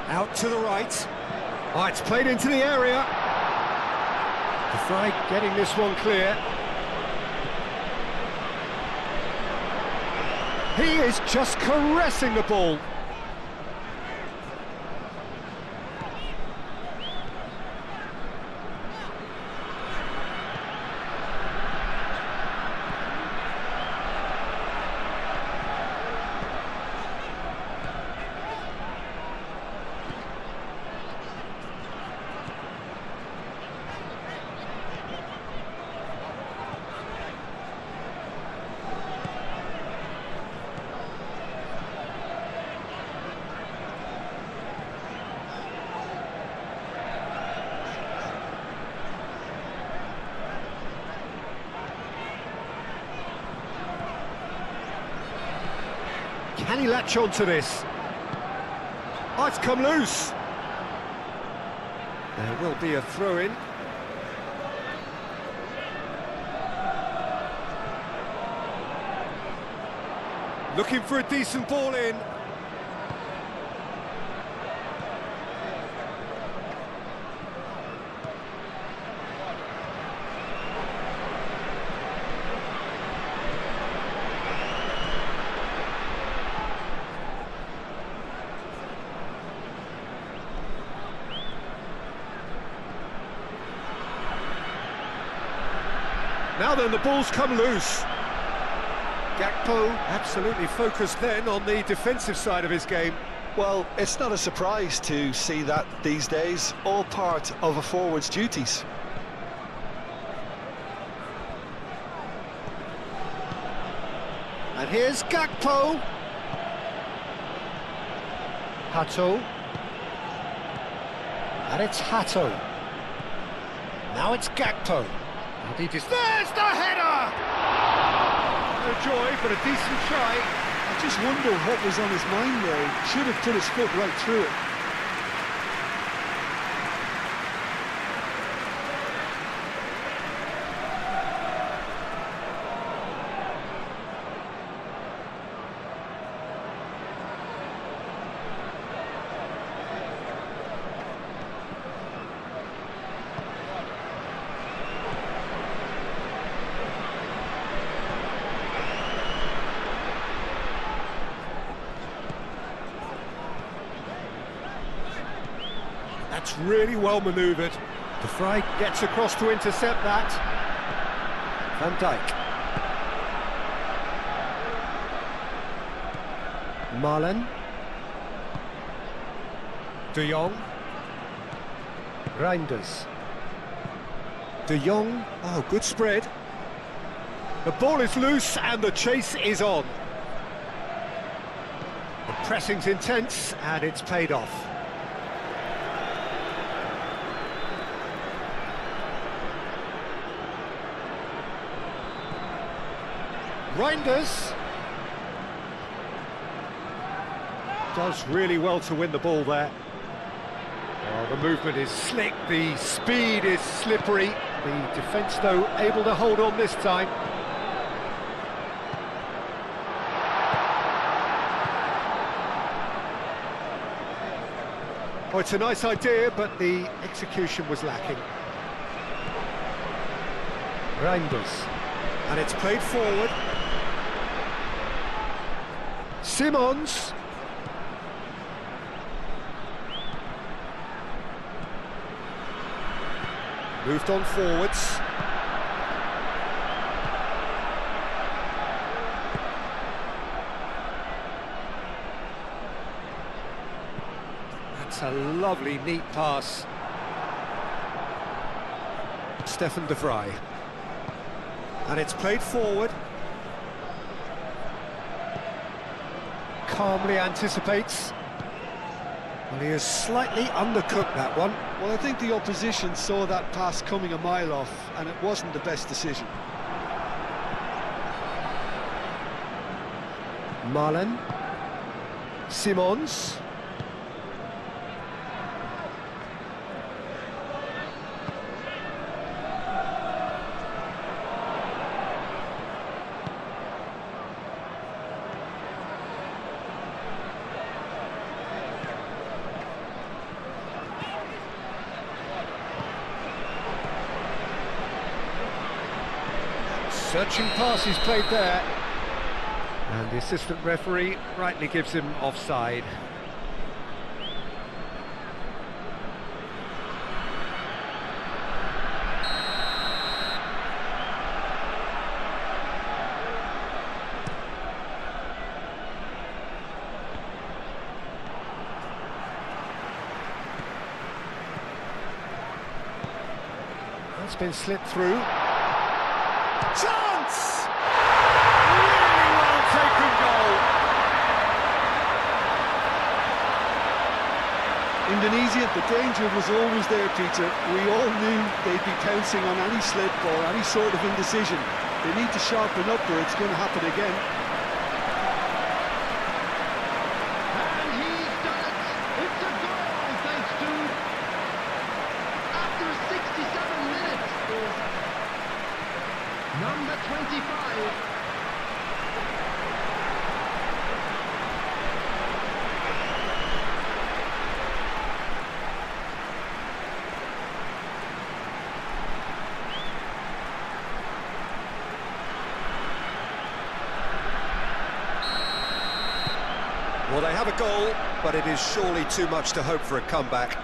Out to the right. Oh, it's played into the area. De Vrij getting this one clear. He is just caressing the ball. Can he latch on to this? Oh, it's come loose. There will be a throw-in. Looking for a decent ball in. Now then, the ball's come loose. Gakpo absolutely focused then on the defensive side of his game. Well, it's not a surprise to see that these days, all part of a forward's duties. And here's Gakpo. Hato. And it's Hato. Now it's Gakpo. And he just... There's the header! No joy, but a decent try. I just wonder what was on his mind there. He should have put his foot right through it. That's really well manoeuvred. De Vrij gets across to intercept that. Van Dijk. Malen. De Jong. Reinders. De Jong. Oh, good spread. The ball is loose and the chase is on. The pressing's intense and it's paid off. Reinders does really well to win the ball there. Oh, the movement is slick, the speed is slippery. The defence, though, able to hold on this time. Oh, it's a nice idea, but the execution was lacking. Reinders. And it's played forward. Simons. Moved on forwards. That's a lovely, neat pass. Stefan de Vrij. And it's played forward. Calmly anticipates. Well, he has slightly undercooked that one. Well, I think the opposition saw that pass coming a mile off, and it wasn't the best decision. Marlen. Simons. Searching pass he's played there. And the assistant referee rightly gives him offside. That's been slipped through. Chance! Really well taken goal. Indonesia, the danger was always there, Peter. We all knew they'd be pouncing on any slip or any sort of indecision. They need to sharpen up or it's going to happen again. And he's done it. It's a goal, thanks to... After 67 minutes is number 25. Well, they have a goal, but it is surely too much to hope for a comeback.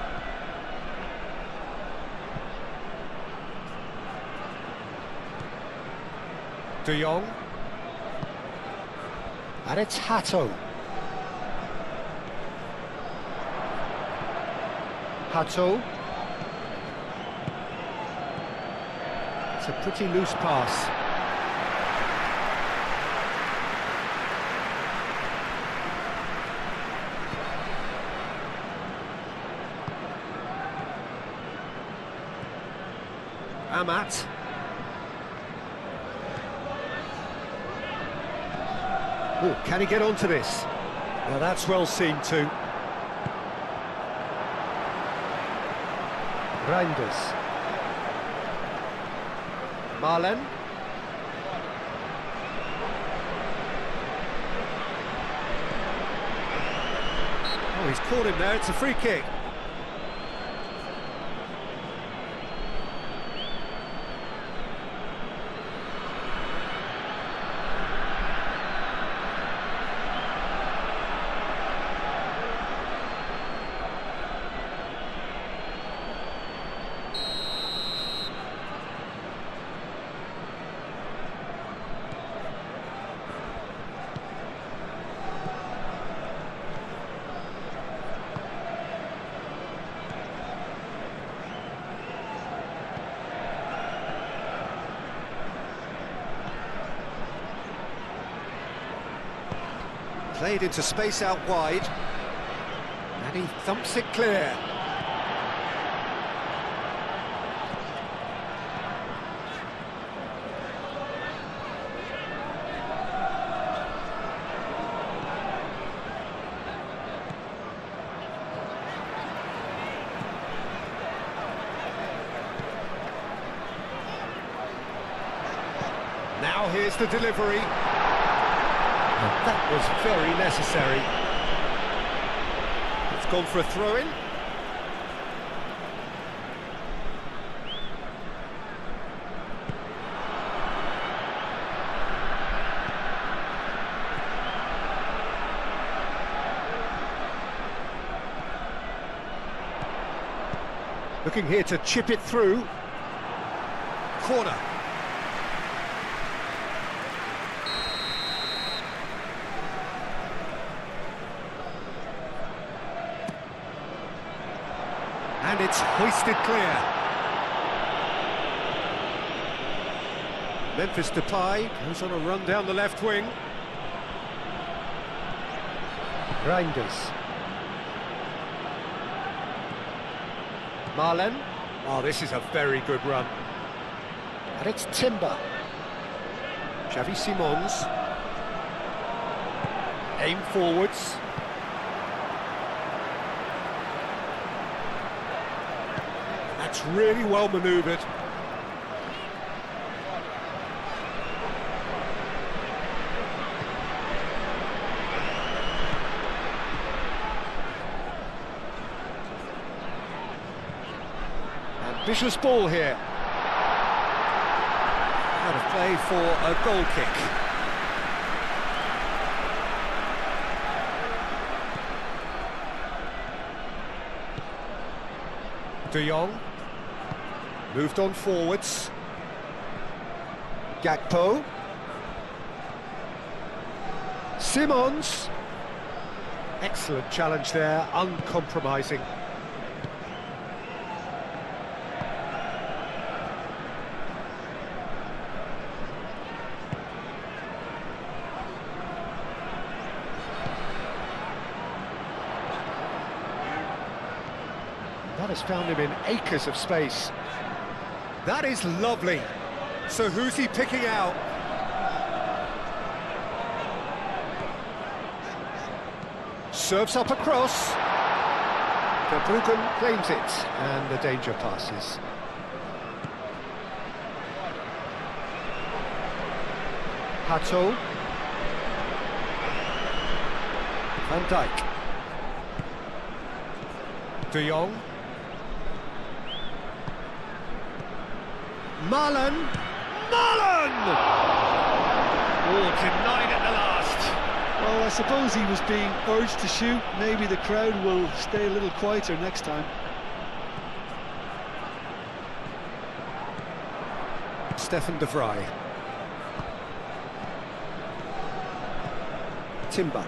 De Jong. And it's Hato. Hato. It's a pretty loose pass. Amat. Oh, can he get onto this? Now that's well seen too. Reinders. Marlen. Oh, he's caught him there, it's a free kick. Played into space out wide, and he thumps it clear. Now here's the delivery. And that was very necessary. It's gone for a throw-in. Looking here to chip it through. Corner. And it's hoisted clear. Memphis Depay goes on a run down the left wing. Reinders. Marlen. Oh, this is a very good run. And it's Timber. Xavi Simons. Aim forwards. That's really well manoeuvred. Vicious ball here. Out of play for a goal kick. De Jong. Moved on forwards. Gakpo. Simons. Excellent challenge there, uncompromising. That has found him in acres of space. That is lovely. So who's he picking out? Serves up across. Verbruggen claims it, and the danger passes. Hato. Van Dijk. De Jong. Marlen! Marlen! Oh, denied at the last. Well, I suppose he was being urged to shoot. Maybe the crowd will stay a little quieter next time. Stefan de Vrij. Timber.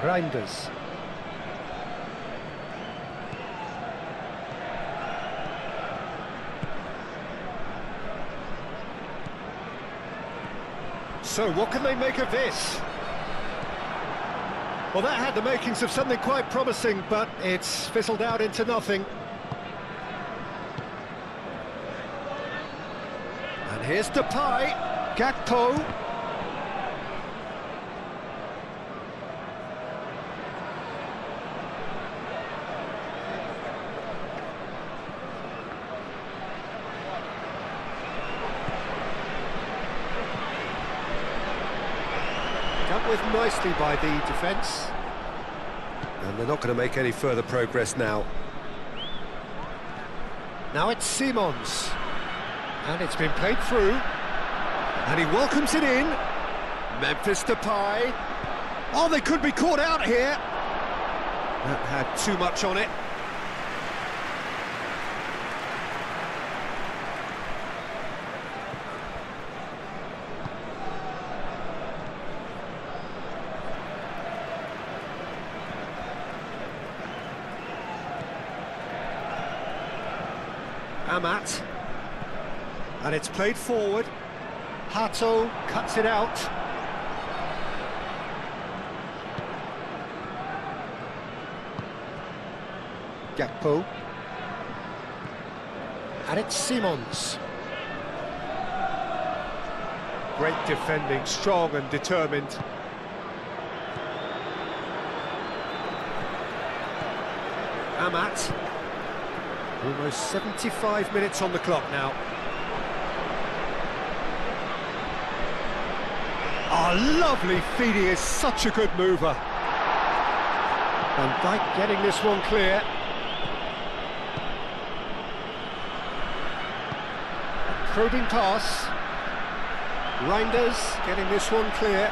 Reinders. So, what can they make of this? Well, that had the makings of something quite promising, but it's fizzled out into nothing. And here's Depay, Gakpo. Dealt with nicely by the defence. And they're not going to make any further progress now. Now it's Simons. And it's been played through. And he welcomes it in. Memphis Depay. Oh, they could be caught out here. That had too much on it. Amat, and it's played forward. Hato cuts it out. Gakpo, and it's Simons. Great defending, strong and determined. Amat. Almost 75 minutes on the clock now. Oh, lovely feed, he is such a good mover. Van Dijk getting this one clear. Probing pass. Reinders getting this one clear.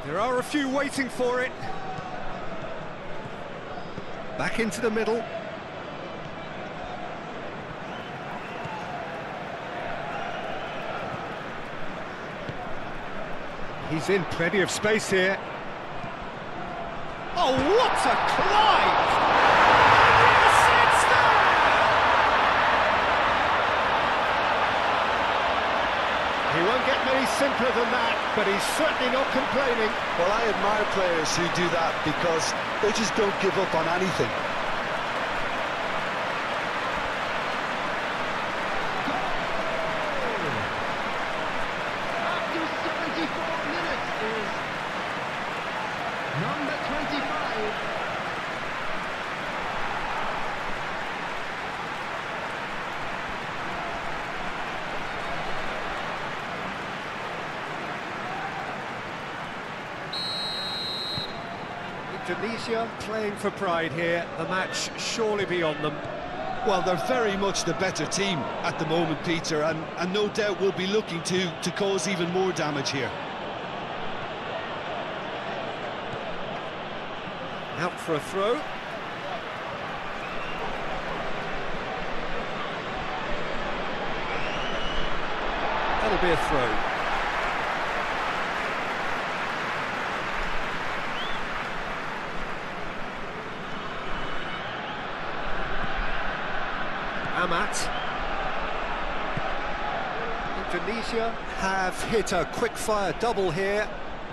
There are a few waiting for it. Back into the middle. He's in plenty of space here. Oh, what a climb! Yes, it's there! He won't get many simpler than that, but he's certainly not complaining. Well, I admire players who do that because they just don't give up on anything. After 74 minutes is number 25. Indonesia playing for pride here. The match surely beyond them. Well, they're very much the better team at the moment, Peter, and no doubt will be looking to cause even more damage here. Out for a throw. That'll be a throw. Amat. Indonesia have hit a quick-fire double here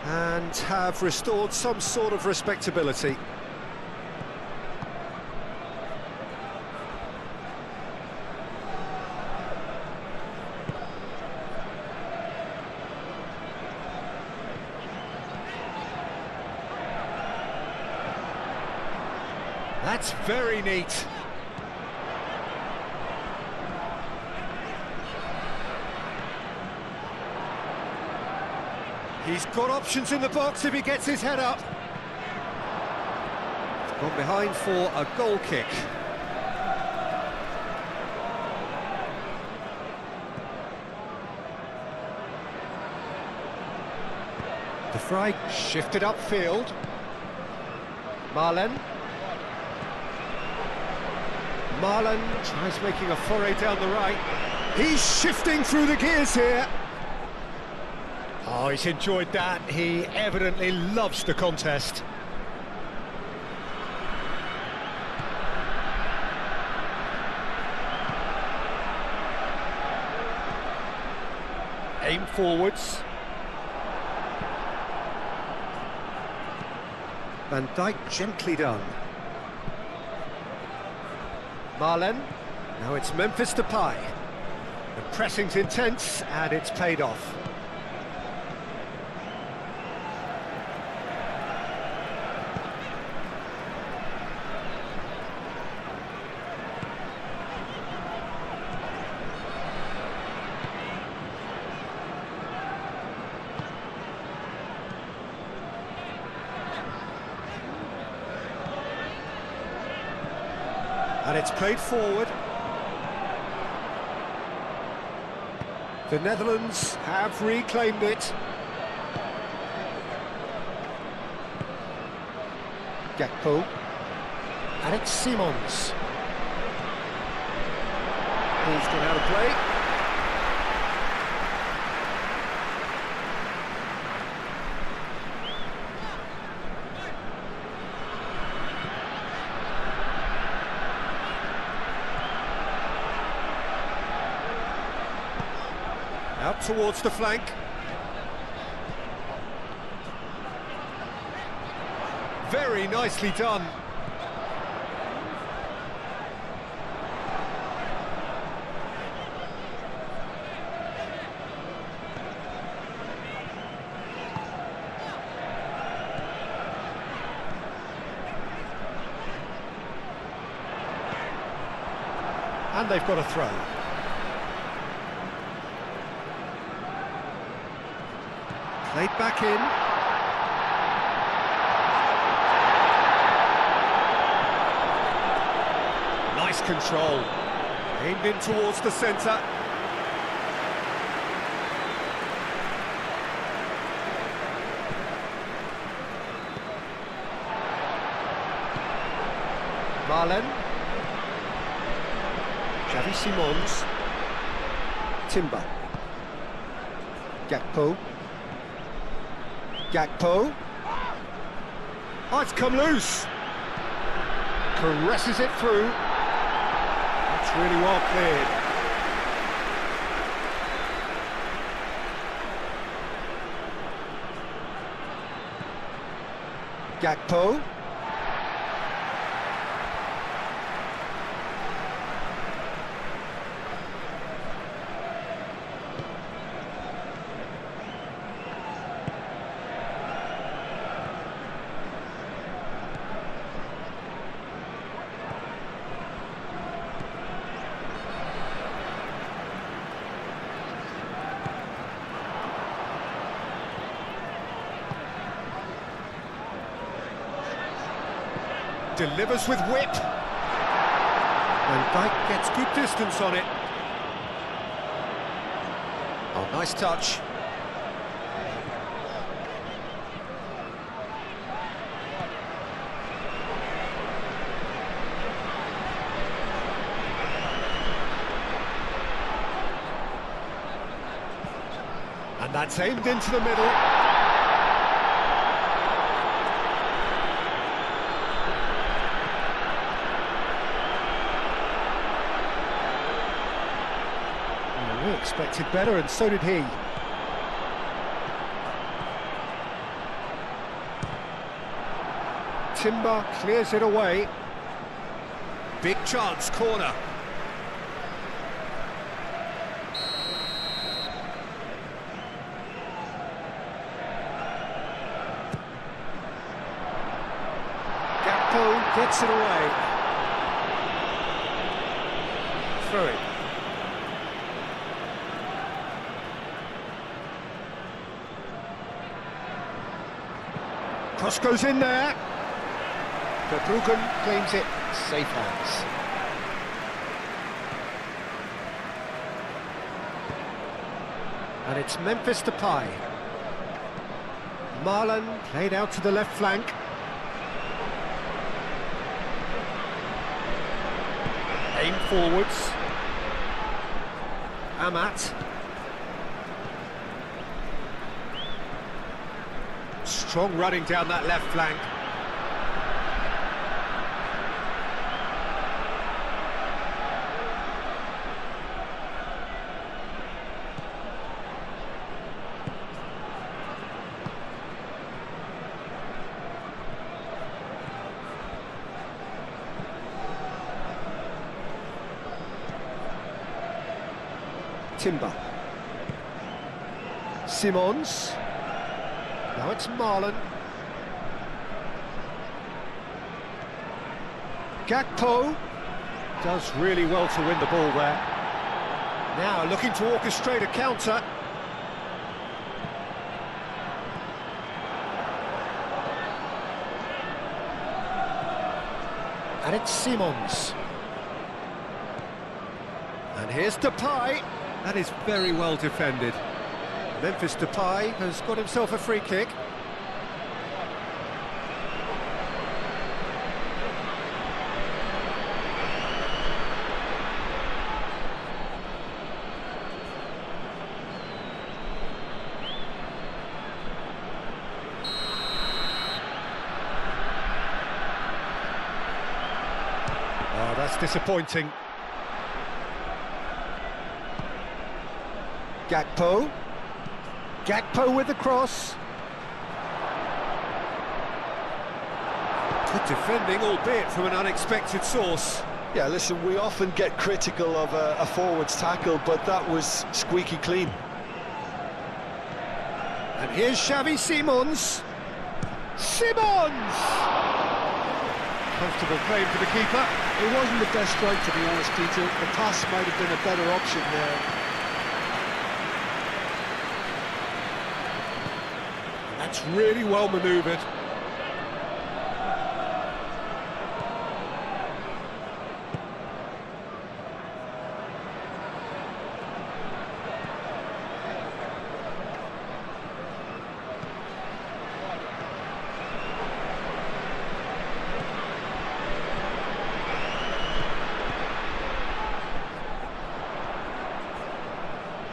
and have restored some sort of respectability. That's very neat. He's got options in the box if he gets his head up. He's gone behind for a goal kick. De Vrij shifted upfield. Marlen. Marlen tries making a foray down the right. He's shifting through the gears here. Oh, he's enjoyed that. He evidently loves the contest. Aim forwards. Van Dijk gently done. Marlen. Now it's Memphis Depay. The pressing's intense and it's paid off. And it's played forward. The Netherlands have reclaimed it. Gakpo. And it's Simons. Ball's gone out of play. Out towards the flank. Very nicely done. And they've got a throw. Played back in. Nice control. Aimed in towards the centre. Marlen. Xavi Simons. Timber. Gakpo. Gakpo. Oh, it's come loose. Caresses it through. That's really well cleared. Gakpo. Delivers with whip. Van Dijk gets good distance on it. Oh, nice touch. And that's aimed into the middle. We expected better, and so did he. Timber clears it away. Big chance, corner. Gakpo gets it away. Throw it. Cross goes in there. Verbruggen claims it, safe hands. And it's Memphis Depay. Marlen played out to the left flank. Aim forwards. Amat. Strong running down that left flank. Timber. Simons. Now it's Marlen. Gakpo does really well to win the ball there. Now looking to orchestrate a counter. And it's Simons. And here's Depay. That is very well defended. Memphis Depay has got himself a free kick. Oh, that's disappointing. Gakpo. Gakpo with the cross. Good defending, albeit from an unexpected source. Yeah, listen, we often get critical of a forward's tackle, but that was squeaky clean. And here's Xavi Simons. Simons! Comfortable claim for the keeper. It wasn't the best strike, to be honest, Peter. The pass might have been a better option there. That's really well manoeuvred.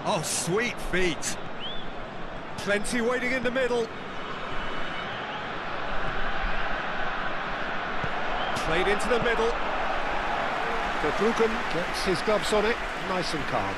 Oh, sweet feet. Plenty waiting in the middle. Played into the middle. Verbruggen gets his gloves on it, nice and calm.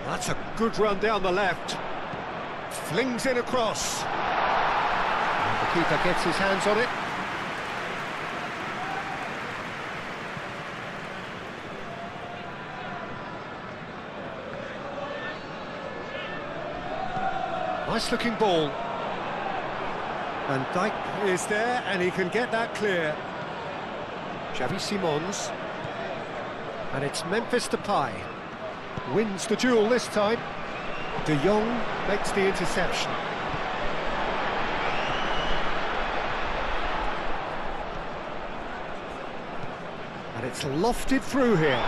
That's a good run down the left. Flings in across. And the keeper gets his hands on it. Nice looking ball. Van Dijk is there and he can get that clear. Xavi Simons. And it's Memphis Depay. Wins the duel this time. De Jong makes the interception. And it's lofted through here.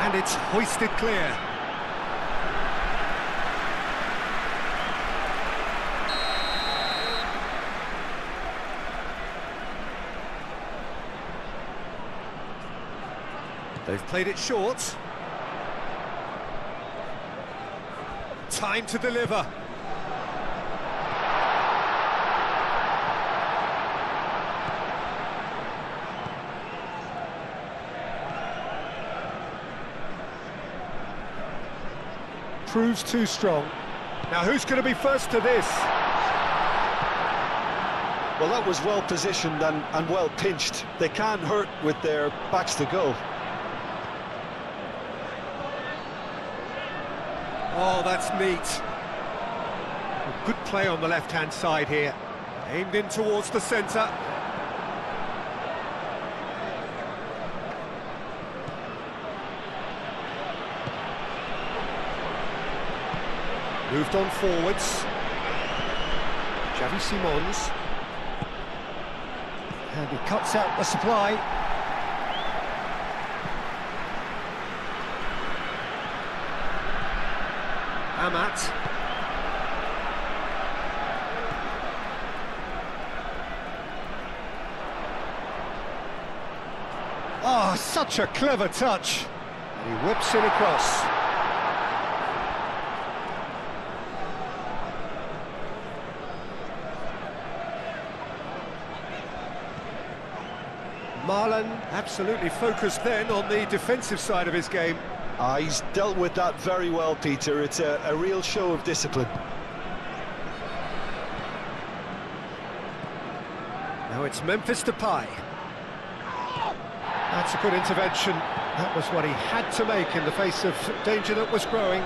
And it's hoisted clear. They've played it short. Time to deliver. Proves too strong. Now who's going to be first to this? Well, that was well positioned and well pinched. They can't hurt with their backs to goal. Oh, that's neat. Good play on the left-hand side here. Aimed in towards the centre. Moved on forwards. Xavi Simons. And he cuts out the supply. Amat. Oh, such a clever touch. And he whips it across. Marlon absolutely focused then on the defensive side of his game. He's dealt with that very well, Peter. It's a real show of discipline. Now it's Memphis Depay. That's a good intervention. That was what he had to make in the face of danger that was growing.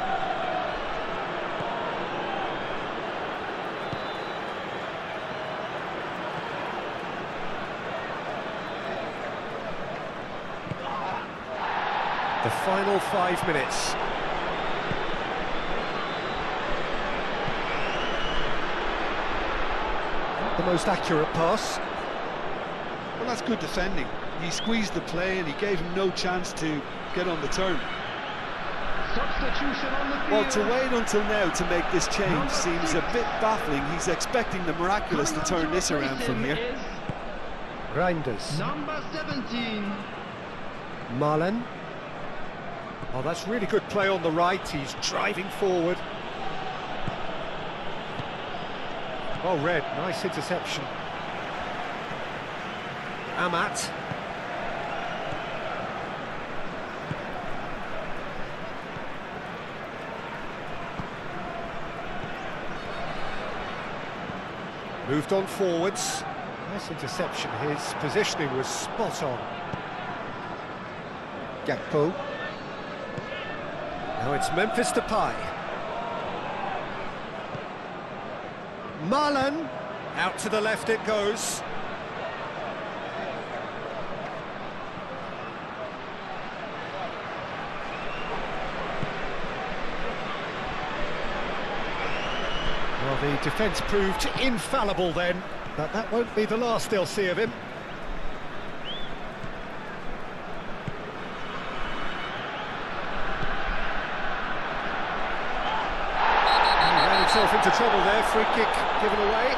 The final 5 minutes. Not the most accurate pass. Well, that's good defending. He squeezed the play and he gave him no chance to get on the turn. Substitution on the field. Well, to wait until now to make this change seems a bit baffling. He's expecting the miraculous to turn this around from here. Reinders. Number 17. Marlon. Oh, that's really good play on the right. He's driving forward. Oh, Red, nice interception. Amat. Moved on forwards. Nice interception, his positioning was spot on. Gakpo. Now it's Memphis Depay. Marlon. Out to the left it goes. Well, the defence proved infallible then, but that won't be the last they'll see of him. Into trouble there, free kick given away.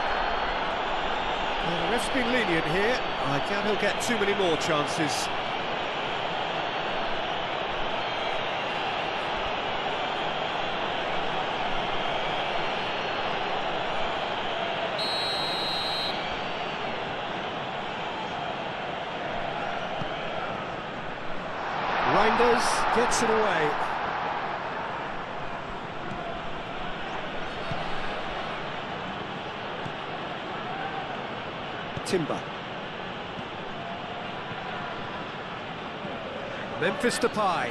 Well, the ref's been lenient here. I doubt he'll get too many more chances. Reinders gets it away. Timber. Memphis Depay.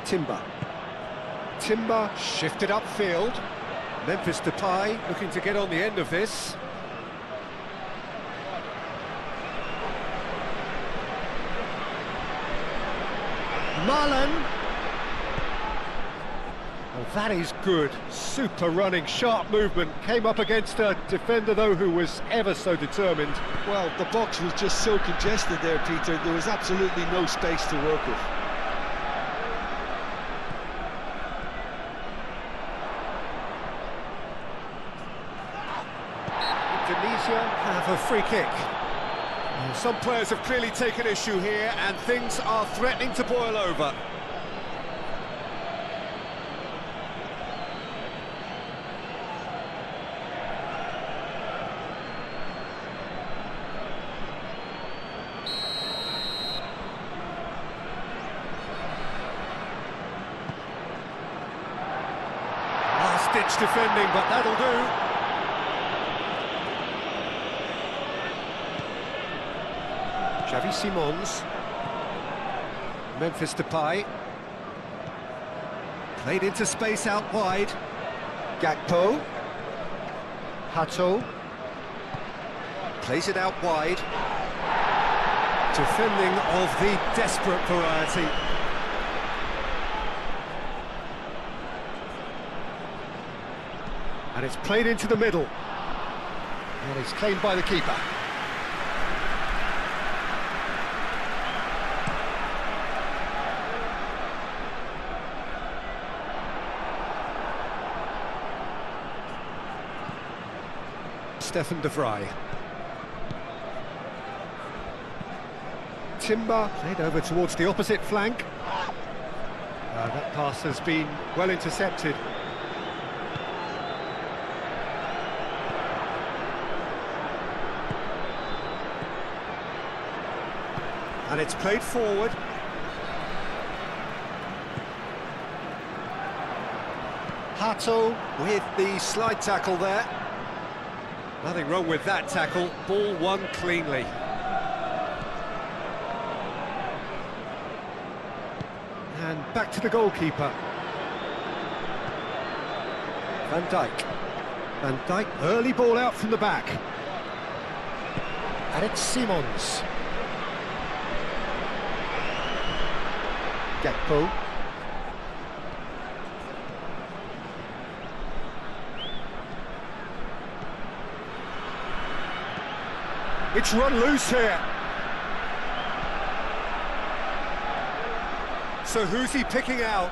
Timber. Timber shifted upfield. Memphis Depay looking to get on the end of this. Marlon. Well, that is good. Super running, sharp movement. Came up against a defender, though, who was ever so determined. Well, the box was just so congested there, Peter. There was absolutely no space to work with. Indonesia have a free kick. Some players have clearly taken issue here, and things are threatening to boil over. Last-ditch defending, but that'll do. Xavi Simons. Memphis Depay. Played into space out wide. Gakpo. Hato. Plays it out wide. Defending of the desperate variety. And it's played into the middle. And it's claimed by the keeper. Stefan de Vrij. Timber played over towards the opposite flank. That pass has been well intercepted. And it's played forward. Hato with the slide tackle there. Nothing wrong with that tackle, ball won cleanly. And back to the goalkeeper. Van Dijk. Van Dijk, early ball out from the back. And it's Simons. Gakpo. It's run loose here. So who's he picking out?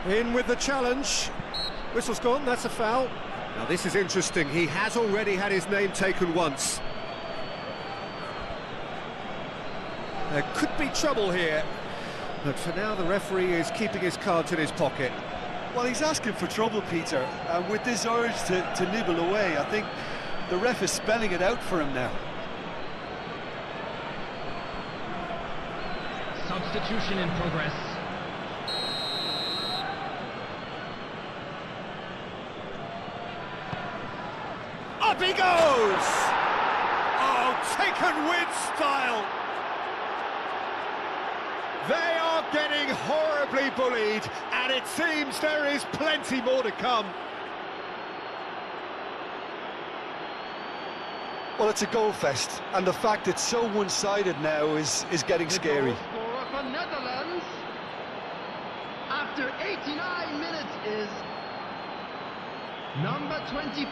In with the challenge. Whistle's gone, that's a foul. Now this is interesting, he has already had his name taken once. There could be trouble here, but for now the referee is keeping his cards in his pocket. Well, he's asking for trouble, Peter, and with this urge to nibble away, I think the ref is spelling it out for him now. Substitution in progress. he goes! Oh, taken with style! They are getting horribly bullied, and it seems there is plenty more to come. Well, it's a goal fest, and the fact it's so one-sided now is getting scary. The goal scorer for Netherlands after 89 minutes is number 24,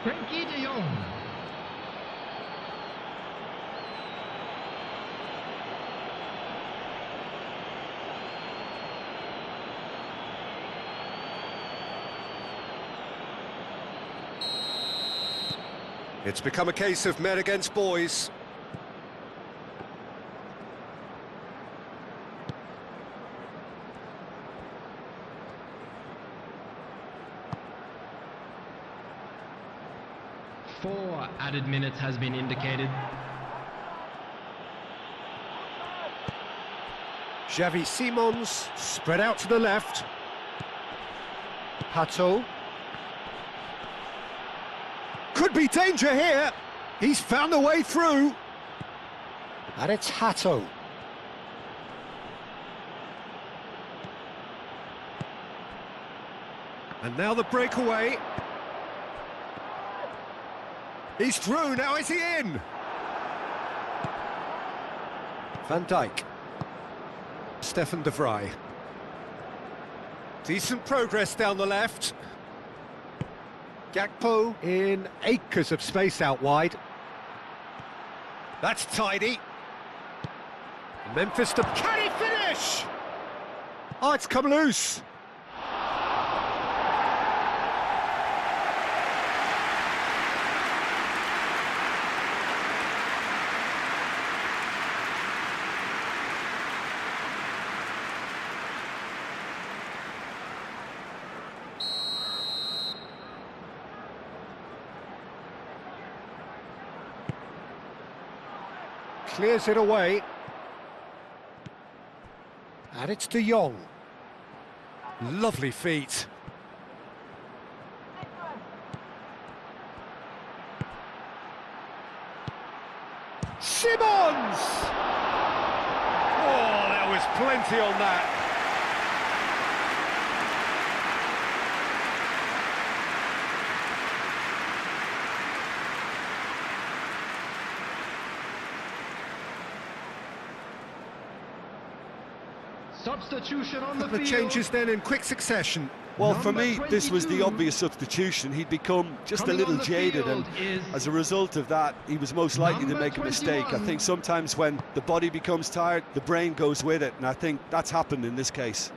Frenkie de Jong. It's become a case of men against boys. Four added minutes has been indicated. Xavi Simons spread out to the left. Hato. Could be danger here. He's found a way through. And it's Hato. And now the breakaway. He's through, now is he in? Van Dijk. Stefan de Vrij. Decent progress down the left. Gakpo in acres of space out wide. That's tidy. Memphis to... Can he finish? Oh, it's come loose. Clears it away. And it's De Jong. Lovely feet. Simons! Oh, there was plenty on that. Substitution on the Couple of field. changes then in quick succession. Well, for Number me, this was the 22. obvious substitution. He'd become just Coming a little on the jaded, and field is as a result of that, he was most likely to number make a mistake. I 21. think sometimes when the body becomes tired, the brain goes with it, and I think that's happened in this case.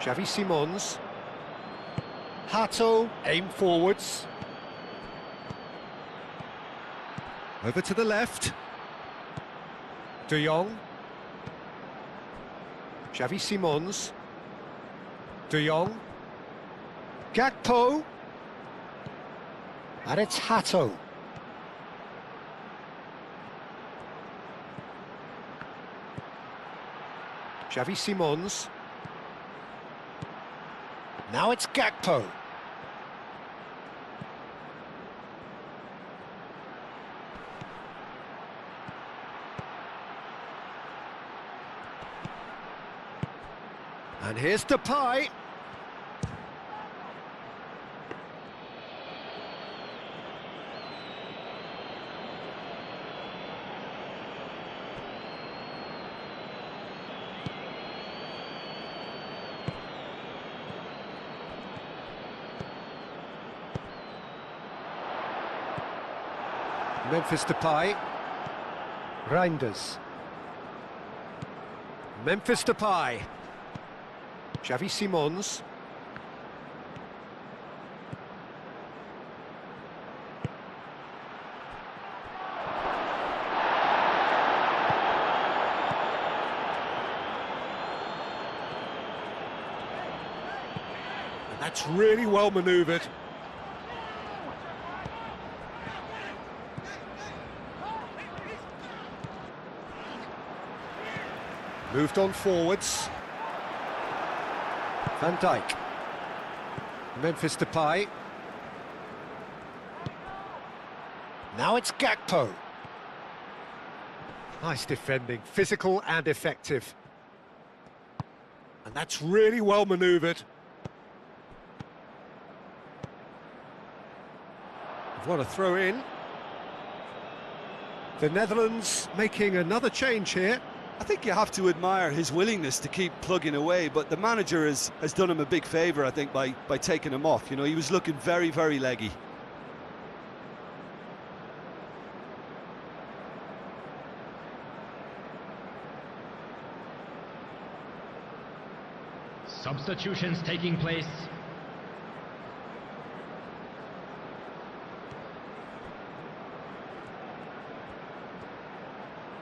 Xavi Simons. Hato, aim forwards. Over to the left. De Jong. Xavi Simons. De Jong. Gakpo. And it's Hato. Xavi Simons. Now it's Gakpo. And here's Depay. Memphis Depay. Reinders. Memphis Depay. Xavi Simons. That's really well manoeuvred. Moved on forwards. Van Dijk. Memphis Depay. Now it's Gakpo. Nice defending, physical and effective. And that's really well manoeuvred. What a throw in. The Netherlands making another change here. I think you have to admire his willingness to keep plugging away, but the manager has done him a big favour, I think, by taking him off. You know, he was looking very, very leggy. Substitutions taking place.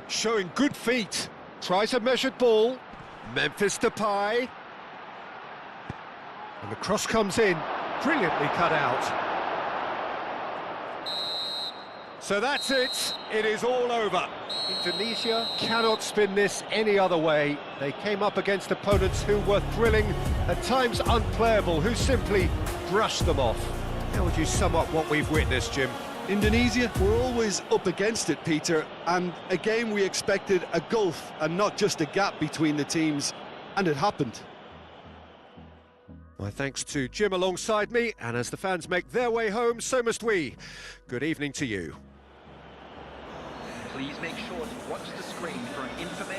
Showing good feet. Tries a measured ball. Memphis Depay. And the cross comes in. Brilliantly cut out. So that's it. It is all over. Indonesia cannot spin this any other way. They came up against opponents who were thrilling, at times unplayable, who simply brushed them off. How would you sum up what we've witnessed, Jim? Indonesia were always up against it, Peter, and a game we expected a gulf and not just a gap between the teams, and it happened. My thanks to Jim alongside me, and as the fans make their way home, so must we. Good evening to you. Please make sure to watch the screen for an information